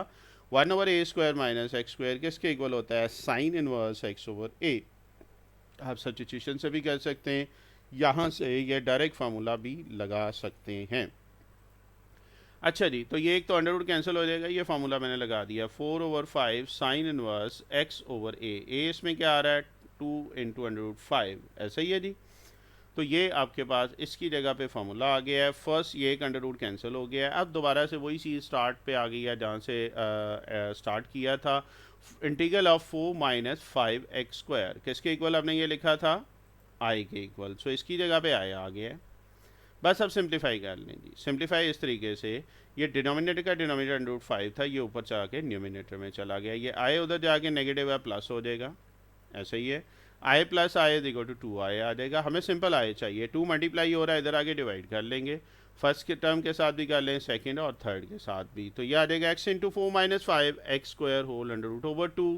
1/a² माइनस x², किसके इक्वल होता है, साइन इनवर्स x/a। आप सब्स्टिट्यूशन से भी कर सकते हैं, यहाँ से ये डायरेक्ट फार्मूला भी लगा सकते हैं। अच्छा जी, तो ये एक तो अंडर रूट कैंसिल हो जाएगा, ये फार्मूला मैंने लगा दिया, 4/5 साइन इनवर्स x/a। a इसमें क्या आ रहा है, 2 इंटू अंडर रूट 5, ऐसा ही है जी। तो ये आपके पास इसकी जगह पे फार्मूला आ गया है। फर्स्ट ये एक अंडर रूट कैंसिल हो गया है। अब दोबारा से वही चीज़ स्टार्ट पे आ गई है जहाँ से स्टार्ट किया था। इंटीग्रल ऑफ 4 माइनस 5x², किसके इक्वल हमने ये लिखा था, आई के इक्वल। सो इसकी जगह पे आई आ गया है। बस अब सिंप्लीफाई कर लें जी, सिंप्लीफाई इस तरीके से, ये डिनोमिनेटर का डिनोमिनेटर अंडर रूट 5 था, ये ऊपर जाके न्यूमिनेटर में चला गया, ये आए उधर जाके नेगेटिव है प्लस हो जाएगा, ऐसा ही है। I plus I is equal to 2i आ जाएगा। हमें सिंपल आई चाहिए, 2 मल्टीप्लाई हो रहा है, इधर आगे डिवाइड कर लेंगे, फर्स्ट के टर्म के साथ भी कर लें, सेकंड और थर्ड के साथ भी। तो ये आ जाएगा x into 4 minus 5x² whole under root over 2।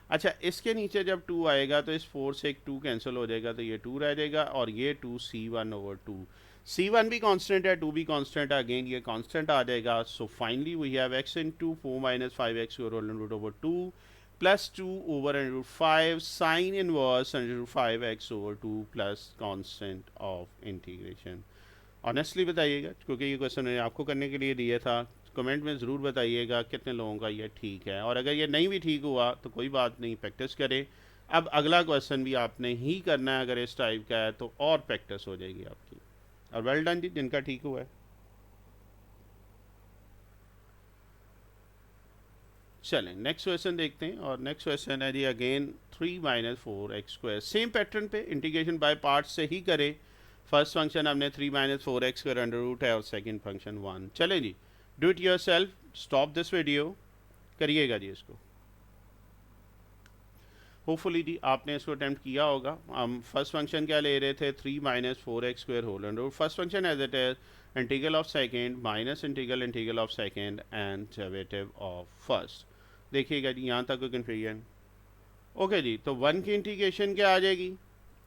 अच्छा, इसके नीचे जब 2 आएगा तो इस 4 से एक 2 कैंसिल हो जाएगा, तो ये 2 रह जाएगा और ये 2 c1/2। c1 भी कांस्टेंट है, 2 भी कांस्टेंट है, अगेन ये कांस्टेंट आ जाएगा। So finally we have x into 4 minus 5x whole under root over 2 plus 2 over under root 5 sine inverse under root 5x over 2 plus constant of integration. Honestly बताइएगा, क्योंकि ये question मैंने आपको करने के लिए दिया था। कमेंट में ज़रूर बताइएगा कितने लोगों का ये ठीक है, और अगर ये नहीं भी ठीक हुआ तो कोई बात नहीं, प्रैक्टिस करें। अब अगला क्वेश्चन भी आपने ही करना है, अगर इस टाइप का है तो और प्रैक्टिस हो जाएगी आपकी। और वेल डन जी जिनका ठीक हुआ है। चलें नेक्स्ट क्वेश्चन देखते हैं, और नेक्स्ट क्वेश्चन है जी अगेन 3 - 4x²। सेम पैटर्न पे इंटीग्रेशन बाय पार्ट्स से ही करें। फर्स्ट फंक्शन हमने 3 - 4x² अंडर रूट है, और सेकंड फंक्शन 1। चलें जी, do it yourself, stop this video, करिएगा जी इसको। होपफुली जी आपने इसको अटैम्प्ट किया होगा। हम फर्स्ट फंक्शन क्या ले रहे थे, 3 - 4x² whole under root. First function as it is integral of second minus integral of second and derivative of first. देखिएगा जी यहाँ तक कोई कन्फ्यूजन? ओके जी, तो 1 की इंटीग्रेशन क्या आ जाएगी,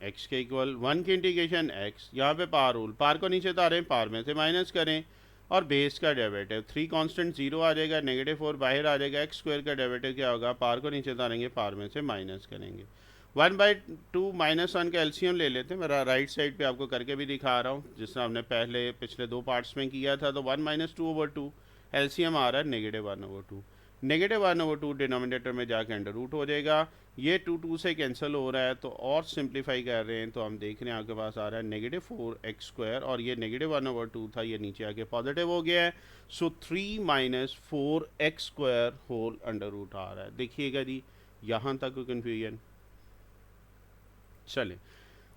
x के इक्वल 1 की इंटीग्रेशन x, यहाँ पे पार रूल, पार को नीचे उतारें, पार में से माइनस करें, और बेस का डेरिवेटिव 3 कांस्टेंट 0 आ जाएगा, -4 बाहर आ जाएगा, x² का डेरिवेटिव क्या होगा, पार को नीचे उतारेंगे, पार में से माइनस करेंगे। 1/2 -1 का एलसीएम ले लेते हैं। मेरा राइट साइड पे आपको करके भी दिखा रहा हूँ, जिसने हमने पहले पिछले 2 पार्ट्स में किया था। तो 1 - 2/2 एलसीएम आ रहा है -1/2। -1/2 डिनोमिनेटर में जाके अंडर रूट हो जाएगा। ये 2 से कैंसिल हो रहा है, तो और सिंप्लीफाई कर रहे हैं तो हम देख रहे हैं आपके पास आ रहा है -4x², और ये -1/2 था, ये नीचे आके पॉजिटिव हो गया है। सो 3 - 4x² होल अंडर रूट आ रहा है। देखिएगा जी यहाँ तक कोई कन्फ्यूजन? चले,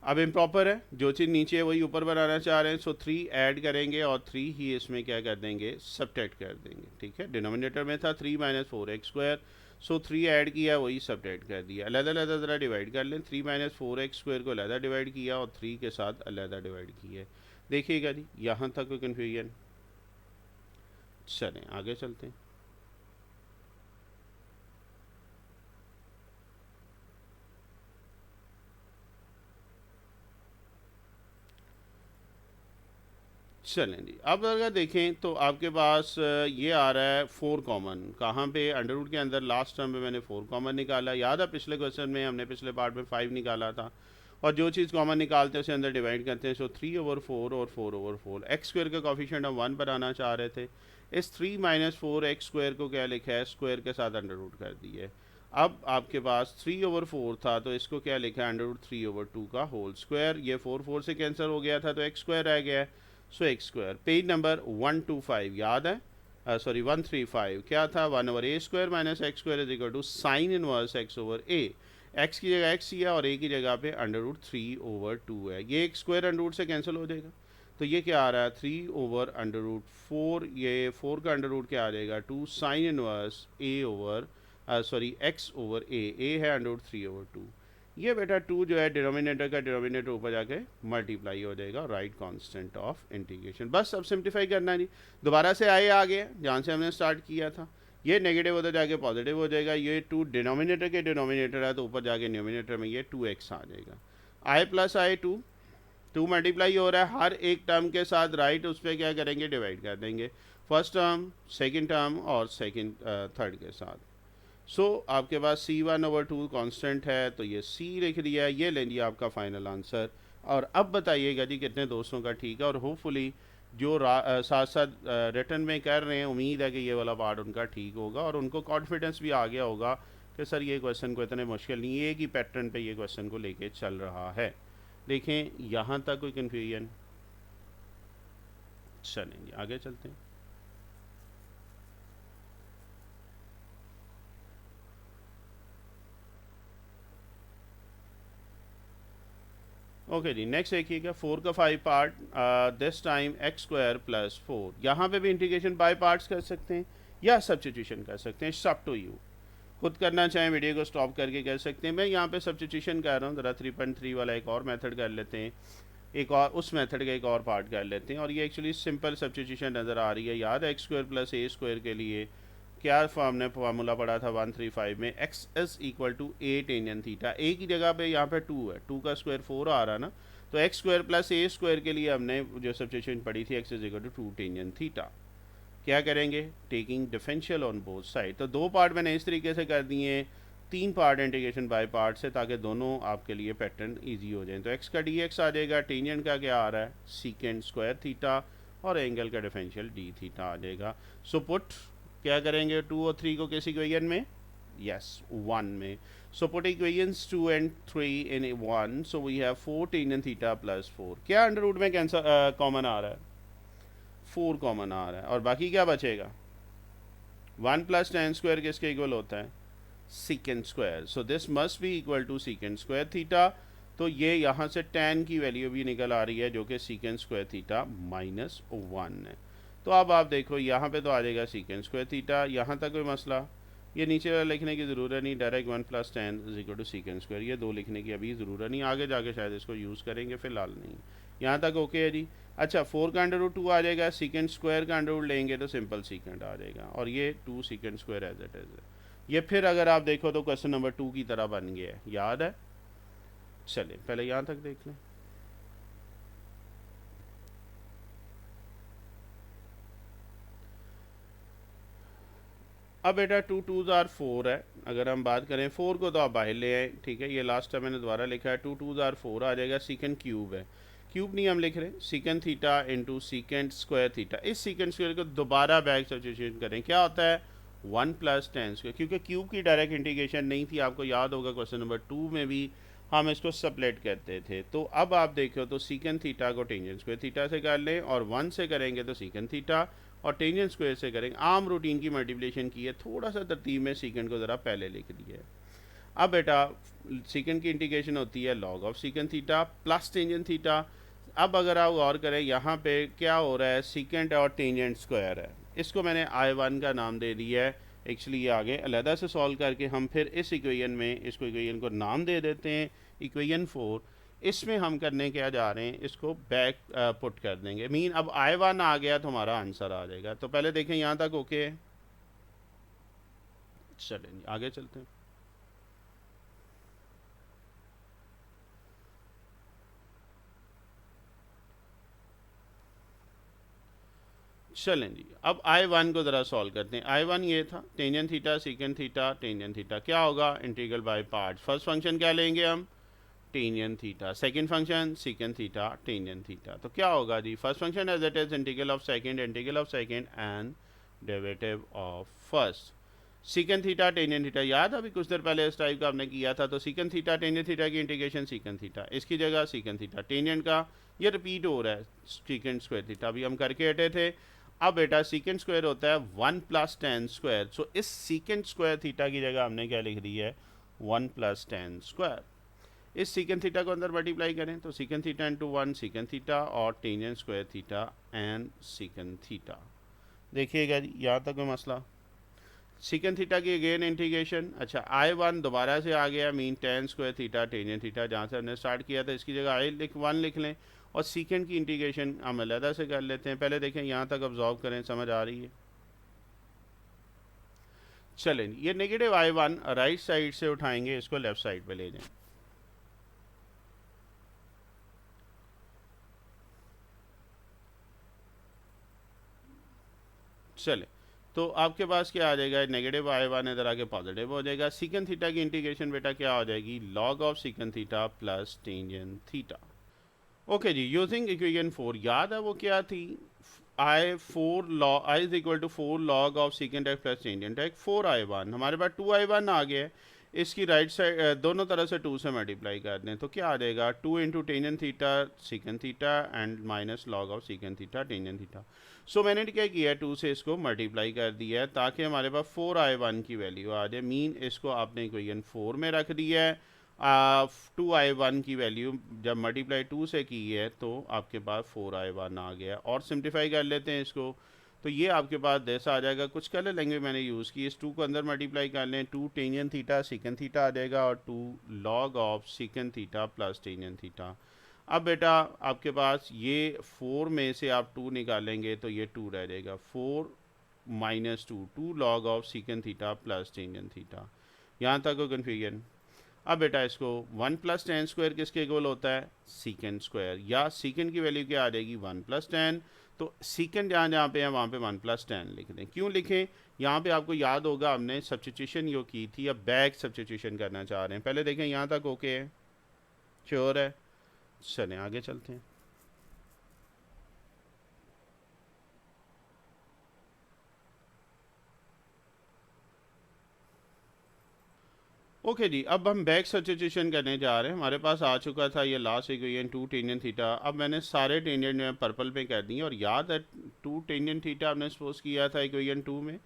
अब इम्प्रॉपर है, जो चीज़ नीचे है वही ऊपर बनाना चाह रहे हैं। सो 3 ऐड करेंगे और 3 ही इसमें क्या कर देंगे, सब्ट्रैक्ट कर देंगे। ठीक है, डिनोमिनेटर में था 3 - 4x², सो 3 ऐड किया, वही सब्ट्रैक्ट कर दिया। अलग अलग ज़रा डिवाइड कर लें, 3 - 4x² को अलग डिवाइड किया और 3 के साथ अलग डिवाइड किया। देखिएगा जी यहाँ तक कोई कन्फ्यूजन? चलें आगे चलते हैं। चलें जी, अब अगर देखें तो आपके पास ये आ रहा है 4 कॉमन। कहाँ पे, अंडर रूट के अंदर लास्ट टर्म में मैंने 4 कॉमन निकाला। याद है पिछले क्वेश्चन में हमने पिछले पार्ट में 5 निकाला था, और जो चीज़ कॉमन निकालते हैं उसे अंदर डिवाइड करते हैं। सो 3/4 और 4/4 x² का कॉफिशिएंट हम 1 बनाना चाह रहे थे। इस 3 - 4x² को क्या लिखा है, स्क्वायर के साथ अंडर रूट कर दिए। अब आपके पास 3/4 था, तो इसको क्या लिखा है, अंडर रूट 3/2 का होल स्क्वायर। ये 4 से कैंसिल हो गया था, तो x² रह गया है। सो x², पेज नंबर 125 याद है, सॉरी 135 क्या था, 1/a² minus x² is equal to sine inverse x/a। x की जगह x किया और a की जगह पे अंडर रूट 3/2 है। ये एक स्क्वायर अंडर रूट से कैंसिल हो जाएगा, तो ये क्या आ रहा है, 3/4। ये 4 का अंडर रूट क्या आ जाएगा, 2 साइन इनवर्स x/a है अंडर रूट 3/2। ये बेटा 2 जो है डिनोमिनेटर का डिनोमिनेटर ऊपर जाके मल्टीप्लाई हो जाएगा, राइट कांस्टेंट ऑफ इंटीग्रेशन। बस अब सिंप्लीफाई करना नहीं, दोबारा से आए आ गया जहाँ से हमने स्टार्ट किया था। ये नेगेटिव होता जाके पॉजिटिव हो जाएगा। ये 2 डिनोमिनेटर के डिनोमिनेटर है, तो ऊपर जाके न्यूमिनेटर में ये 2x आ जाएगा। आई प्लस आई 2 मल्टीप्लाई हो रहा है, हर एक टर्म के साथ राइट उस पर क्या करेंगे, डिवाइड कर देंगे। फर्स्ट टर्म, सेकेंड टर्म और सेकेंड थर्ड के साथ। सो आपके पास C1/2 कांस्टेंट है, तो ये C लिख दिया। ये ले लिया आपका फाइनल आंसर। और अब बताइएगा जी कितने दोस्तों का ठीक है, और होपफुली जो साथ साथ रिटर्न में कर रहे हैं, उम्मीद है कि ये वाला पार्ट उनका ठीक होगा, और उनको कॉन्फिडेंस भी आ गया होगा कि सर ये क्वेश्चन को इतने मुश्किल नहीं है, कि पैटर्न पे ये क्वेश्चन को लेके चल रहा है। देखें यहाँ तक कोई कन्फ्यूजन? चलेंगे आगे चलते हैं। ओके जी, नेक्स्ट देखिएगा 4 का 5 पार्ट, दिस टाइम x² + 4। यहाँ पे भी इंटीग्रेशन बाय पार्ट्स कर सकते हैं या सब्स्टिट्यूशन कर सकते हैं, सब टू यू। खुद करना चाहें वीडियो को स्टॉप करके कर सकते हैं। मैं यहाँ पे सब्स्टिट्यूशन कर रहा हूँ, ज़रा 3.3 वाला एक और मेथड कर लेते हैं, एक और उस मेथड का एक और पार्ट कर लेते हैं। और ये एक्चुअली सिंपल सब्स्टिट्यूशन नज़र आ रही है। याद है x² + a² के लिए क्या हमने फार्मूला पढ़ा था 135 में, x is equal to 8 tangent theta. A की जगह पे यहाँ पे 2 है, 2 का स्क्वायर 4 आ रहा ना, तो x² + a² के लिए हमने जो सब्स्टिट्यूशन पढ़ी थी, x is equal to 2 tangent theta. क्या करेंगे, taking differential on both side. तो 2 पार्ट मैंने इस तरीके से कर दिए, 3 पार्ट इंटीग्रेशन बाय पार्ट से, ताकि दोनों आपके लिए पैटर्न इजी हो जाए। तो एक्स का डी एक्स आ जाएगा, टेंजेंट का क्या आ रहा है, सीकेंट स्क्वायर थीटा, और एंगल का डिफरेंशियल डी थीटा आ जाएगा। सो पुट क्या करेंगे 2 और 3 को किस इक्वेशन में, यस 1 में। So put equations 2 and 3 in 1, so we have 4 tan theta plus 4, क्या अंडर रूट में कैंसर कॉमन आ रहा है, 4 कॉमन आ रहा है, और बाकी क्या बचेगा, 1 प्लस tan स्क्वायर किसके इक्वल होता है, secant square. So this must be equal to secant square theta. तो ये यहाँ से tan की वैल्यू भी निकल आ रही है, जो कि सीकेंट स्क्वायर थीटा -1 है। तो अब आप देखो यहाँ पे तो आ जाएगा सीकेंट स्क्वायर थीटा, यहाँ तक कोई मसला, ये नीचे वाला लिखने की ज़रूरत नहीं, direct 1 plus tan is equal to secant square, ये 2 लिखने की अभी ज़रूरत नहीं, आगे जाके शायद इसको यूज़ करेंगे, फिलहाल नहीं। यहाँ तक ओके है जी। अच्छा 4 का अंडर रूट 2 आ जाएगा, सीकेंट स्क्वायर का अंडर रूट लेंगे तो सिंपल सीकेंट आ जाएगा, और ये 2 secant square as it is है। ये फिर अगर आप देखो तो क्वेश्चन नंबर 2 की तरह बन गया है, याद है। चलिए पहले यहाँ तक देख लें। अब बेटा 2 2s आर 4 है, अगर हम बात करें 4 को तो आप बाहर ले आए, ठीक है, ये लास्ट टाइम मैंने दोबारा लिखा है, 2 2s आर 4 आ जाएगा, सीकेंट क्यूब है, क्यूब नहीं हम लिख रहे, secant theta into secant square theta. इस सीकेंट स्क्वायर को दोबारा बैक सब्स्टिट्यूशन करें, क्या होता है 1 प्लस tan स्क्वायर, क्योंकि क्यूब की डायरेक्ट इंटीग्रेशन नहीं थी, आपको याद होगा क्वेश्चन नंबर 2 में भी हम इसको सप्लेट करते थे। तो अब आप देखो तो सीकेंट थीटा को टेंजेंट स्क्वायर थीटा से कर लें, और 1 से करेंगे तो सीकेंट थीटा, और टेंजेंट स्क्वायर से करेंगे, आम रूटीन की मल्टीप्लिकेशन की है, थोड़ा सा तरतीब में सीकेंट को ज़रा पहले लिख दिया है। अब बेटा सीकेंट की इंटीग्रेशन होती है log of secant theta plus tangent theta. अब अगर आप गौर करें यहाँ पे क्या हो रहा है, सीकेंट और टेंजेंट स्क्वायर है, इसको मैंने I1 का नाम दे दिया है। एक्चुअली ये आगे अलहदा से सॉल्व करके हम फिर इस इक्वेशन में इसको इक्वेशन को नाम दे देते हैं इक्वेशन 4। इसमें हम करने क्या जा रहे हैं, इसको बैक पुट कर देंगे, मीन अब I1 आ गया तो हमारा आंसर आ जाएगा। तो पहले देखें यहाँ तक ओके है, चलें आगे चलते हैं। चलें जी, अब I1 को ज़रा सॉल्व करते हैं। I1 ये था tangent theta secant theta tangent theta, क्या होगा integral by parts. First function क्या लेंगे हम, tangent theta, second function secant theta tangent theta. तो क्या होगा जी, first function as it is integral of second and derivative of first. Secant theta tangent theta याद, अभी कुछ देर पहले इस टाइप का आपने किया था। तो सीकेंट थीटा टेंजेंट थीटा की इंटीग्रेशन सीकेंट थीटा, इसकी जगह सीकेंट थीटा टेंजेंट का, ये रिपीट हो रहा है सीकेंट स्क्वायर थीटा, अभी हम करके हटे थे। अब बेटा सीकेंट स्क्वायर होता है 1 प्लस tan स्क्वायर, सो इस सीकेंट स्क्वायर थीटा की जगह हमने क्या लिख दी है 1 प्लस tan स्क्वायर। इस सीकेंट थीटा को अंदर मल्टीप्लाई करें तो secant theta into 1 secant theta और tangent square theta and secant theta. देखिएगा जी यहाँ तक कोई मसला, सीकेंट थीटा की अगेन इंटीग्रेशन। अच्छा I1 दोबारा से आ गया, mean tan square theta tangent theta, जहाँ से हमने स्टार्ट किया था इसकी जगह I1 लिख लें, और सीकेंट की इंटीग्रेशन हम अलहदा से कर लेते हैं। पहले देखें यहाँ तक ऑब्जॉर्व करें, समझ आ रही है। चलें ये नेगेटिव I1 राइट साइड से उठाएंगे, इसको लेफ्ट साइड पे ले जाएं। चले तो आपके पास क्या आ जाएगा, नेगेटिव I1 इधर आके पॉजिटिव हो जाएगा। सीकेंट थीटा की इंटीग्रेशन बेटा क्या हो जाएगी, log of secant theta plus tangent theta. Okay जी, यूजिंग इक्वेशन 4, याद है वो क्या थी, I is equal to 4 log of secant x plus tangent x, 4I1, हमारे पास 2I1 आ गया है, इसकी राइट साइड दोनों तरह से 2 से मल्टीप्लाई कर दें तो क्या आ जाएगा 2 into tangent theta secant theta and minus log of secant theta tangent theta. So मैंने क्या किया है 2 से इसको मल्टीप्लाई कर दिया है, ताकि हमारे पास 4I1 की वैल्यू आ जाए, मीन इसको आपने इक्वेशन 4 में रख दिया है। 2I1 की वैल्यू जब मल्टीप्लाई 2 से की है तो आपके पास 4I1 आ गया। और सिंप्लीफाई कर लेते हैं इसको, तो ये आपके पास जैसा आ जाएगा, कुछ कलर लैंग्वेज मैंने यूज़ की, इस 2 को अंदर मल्टीप्लाई कर लें, 2 टेंजेंट थीटा सीकेंट थीटा आ जाएगा, और 2 log of secant theta plus tangent theta. अब बेटा आपके पास ये 4 में से आप 2 निकालेंगे तो ये 2 रह जाएगा, 4 minus 2 log of secant theta plus tangent theta. यहाँ तक को कन्फ्यूजन। अब बेटा इसको 1 + 10² किसके इक्वल होता है, सीकेंड स्क्वायर, या सीकेंड की वैल्यू क्या आ जाएगी 1 + 10। तो सीकेंड जहाँ जहाँ पे है वहाँ पे 1 + 10 लिख दें। क्यों लिखें, यहाँ पे आपको याद होगा हमने सब्स्टिट्यूशन यो की थी, अब बैक सब्स्टिट्यूशन करना चाह रहे हैं। पहले देखें यहाँ तक ओके है, श्योर है, चलें आगे चलते हैं। ओके जी, अब हम बैक सब्स्टिट्यूशन करने जा रहे हैं। हमारे पास आ चुका था ये लास्ट इक्वेशन 2 टेंजेंट थीटा। अब मैंने सारे टेंजेंट जो है पर्पल पे कर दिए, और याद है 2 टेंजेंट थीटा हमने सपोज किया था इक्वेशन 2 में,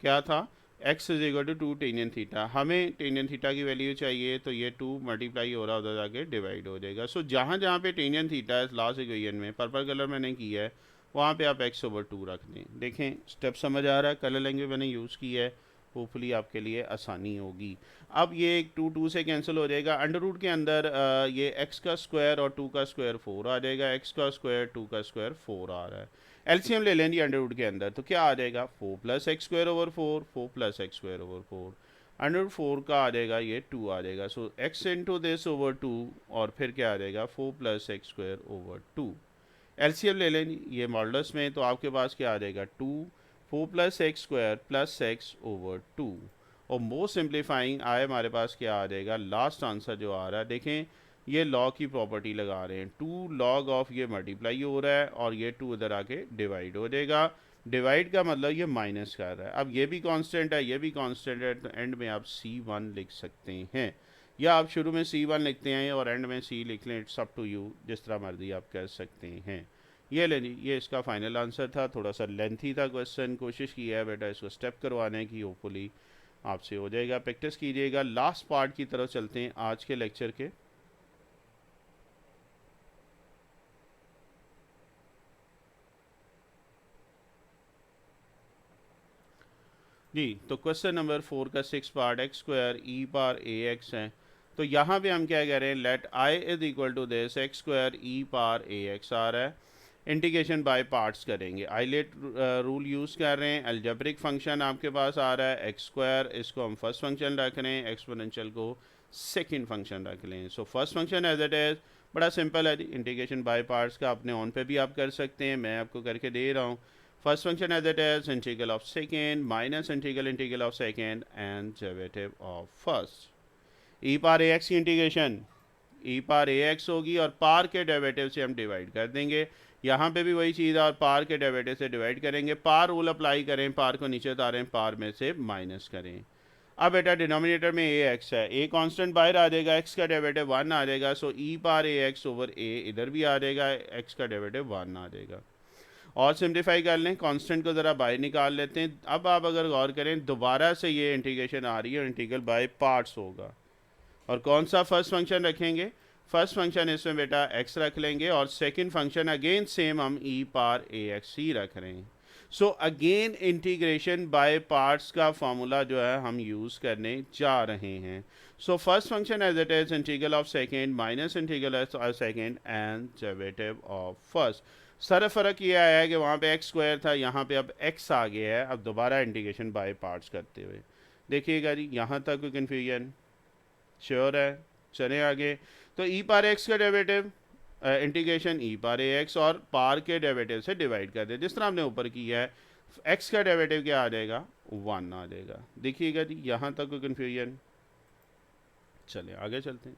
क्या था, x is equal to 2 tangent theta. हमें टेंजेंट थीटा की वैल्यू चाहिए, तो ये 2 मल्टीप्लाई हो रहा उधर जाके डिवाइड हो जाएगा। सो जहाँ जहाँ पे टेंजेंट थीटा है लास्ट इक्वेशन में पर्पल कलर मैंने किया है, वहाँ पे आप x/2 रख दें। देखें स्टेप समझ आ रहा है, कलर लैंग्वेज मैंने यूज़ की है, होपफुली आपके लिए आसानी होगी। अब ये एक 2 से कैंसिल हो जाएगा। अंडर रूट के अंदर ये x का स्क्वायर और 2 का स्क्वायर 4 आ जाएगा, x का स्क्वायर 2 का स्क्वायर 4 आ रहा है। एलसीएम ले लें जी अंडर रूट के अंदर, तो क्या आ जाएगा 4 + x² / 4, 4 + x²/4। अंडर रूट 4 का आ जाएगा ये 2 आ जाएगा। सो x इंटू दिस ओवर 2, और फिर क्या आ जाएगा 4 + x²/2। एलसीएम ले लें जी ये मॉडल्स में, तो आपके पास क्या आ जाएगा 2, 4 + x² + x/2। और मोस्ट सिंप्लीफाइंग आए हमारे पास क्या आ जाएगा, लास्ट आंसर जो आ रहा है, देखें ये लॉग की प्रॉपर्टी लगा रहे हैं, 2 log ऑफ ये मल्टीप्लाई हो रहा है, और ये 2 उधर आके डिवाइड हो जाएगा। डिवाइड का मतलब ये माइनस कर रहा है। अब ये भी कांस्टेंट है, ये भी कांस्टेंट है, तो एंड में आप C1 लिख सकते हैं, या आप शुरू में C1 लिखते हैं और एंड में C लिख लें, इट्स अप टू यू, जिस तरह मर्जी आप कर सकते हैं। ये ले जी, ये इसका फाइनल आंसर था। थोड़ा सा लेंथी था क्वेश्चन, कोशिश की है बेटा इसको स्टेप करवाने की, होपफुली आपसे हो जाएगा। प्रैक्टिस कीजिएगा। लास्ट पार्ट की तरफ चलते हैं आज के लेक्चर के। जी, तो क्वेश्चन नंबर 4 का 6 पार्ट x² e⁻ax है। तो यहाँ पे हम क्या कह रहे हैं, let i is equal to this x² e⁻ax आ रहा है। इंटीग्रेशन बाय पार्ट्स करेंगे, आइलेट रूल यूज़ कर रहे हैं। अलजेब्रिक फंक्शन आपके पास आ रहा है x², इसको हम फर्स्ट फंक्शन रख रहे हैं, एक्सपोनेंशियल को सेकंड फंक्शन रख लें। So first function as it is, बड़ा सिंपल है। इंटीग्रेशन बाय पार्ट्स का अपने ऑन पे भी आप कर सकते हैं, मैं आपको करके दे रहा हूँ। First function as it is integral of second minus integral of second and derivative of first. e पार ax की इंटीग्रेशन e पार ax होगी, और पार के डेरिवेटिव से हम डिवाइड कर देंगे। यहाँ पे भी वही चीज़ है, और पार के डेरिवेटिव से डिवाइड करेंगे। पार रूल अप्लाई करें, पार को नीचे उतारें, पार में से माइनस करें। अब बेटा डिनोमिनेटर में ax है, a कांस्टेंट बाहर आ जाएगा, x का डेरिवेटिव 1 आ जाएगा। सो e पार ax/a इधर भी आ जाएगा, x का डेरिवेटिव 1 आ जाएगा। और सिंप्लीफाई कर लें, कांस्टेंट को ज़रा बाहर निकाल लेते हैं। अब आप अगर गौर करें, दोबारा से ये इंटीग्रेशन आ रही है, और इंटीग्रल बाय पार्ट्स होगा। और कौन सा फर्स्ट फंक्शन रखेंगे, फर्स्ट फंक्शन इसमें बेटा x रख लेंगे, और सेकंड फंक्शन अगेन सेम हम e पार ax ही रख रहे हैं। So again integration by parts का फॉर्मूला जो है हम यूज़ करने जा रहे हैं। So first function as it is integral of second minus integral of second and derivative of first. सारा फ़र्क ये आया है कि वहाँ पे x² था, यहाँ पे अब x आ गया है। अब दोबारा इंटीग्रेशन बाय पार्ट्स करते हुए देखिएगा जी, यहाँ तक कोई कन्फ्यूजन, श्योर है, चले आगे। तो e पार x का डेरिवेटिव इंटीग्रेशन e पार ax, और पार के डेरिवेटिव से डिवाइड कर दे, जिस तरह हमने ऊपर किया है। x का डेरिवेटिव क्या आ जाएगा 1 आ जाएगा। देखिएगा जी, यहाँ तक कोई कन्फ्यूजन, चले आगे चलते हैं।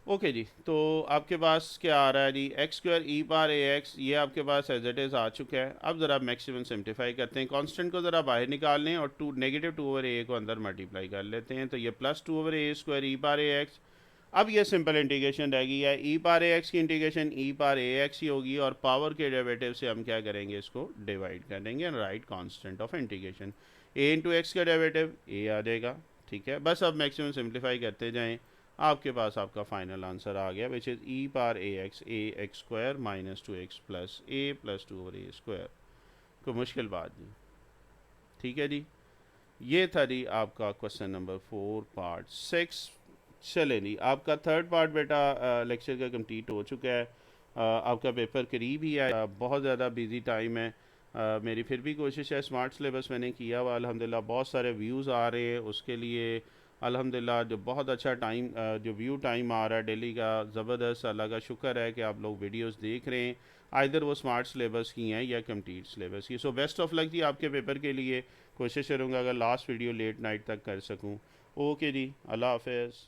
ओके जी, तो आपके पास क्या आ रहा है जी, x² e पार ax, ये आपके पास एज इट इज़ आ चुका है। अब ज़रा मैक्सिमम सिंप्लीफाई करते हैं, कांस्टेंट को ज़रा बाहर निकाल लें, और -2/a को अंदर मल्टीप्लाई कर लेते हैं। तो ये +2/a² e पार ax। अब ये सिंपल इंटीग्रेशन रह गई है, e पार ax की इंटीग्रेशन e पार ax ही होगी, और पावर के डेरिवेटिव से हम क्या करेंगे, इसको डिवाइड कर देंगे, right constant of integration. a into x का डेरिवेटिव a आ जाएगा, ठीक है। बस अब मैक्सिमम सिंप्लीफाई करते जाएँ, आपके पास आपका फाइनल आंसर आ गया, विच इज़ e पार ax² minus 2x plus a plus 2/a²। कोई मुश्किल बात नहीं, ठीक है जी। ये था जी आपका क्वेश्चन नंबर 4 पार्ट 6। चले जी, आपका थर्ड पार्ट बेटा लेक्चर का कंप्लीट हो चुका है। आपका पेपर करीब ही है, बहुत ज़्यादा बिजी टाइम है। मेरी फिर भी कोशिश है, स्मार्ट सिलेबस मैंने किया हुआ अल्हम्दुलिल्लाह, बहुत सारे व्यूज़ आ रहे हैं उसके लिए अल्हम्दुलिल्लाह। जो बहुत अच्छा टाइम, जो व्यू टाइम आ रहा है डेली का, ज़बरदस्त, अल्लाह का शुक्र है कि आप लोग वीडियोस देख रहे हैं, आइदर वो स्मार्ट सिलेबस की हैं या कंप्लीट सिलेबस की। सो बेस्ट ऑफ लक जी आपके पेपर के लिए। कोशिश करूँगा अगर लास्ट वीडियो लेट नाइट तक कर सकूँ। ओके जी, अल्लाह हाफ़िज़।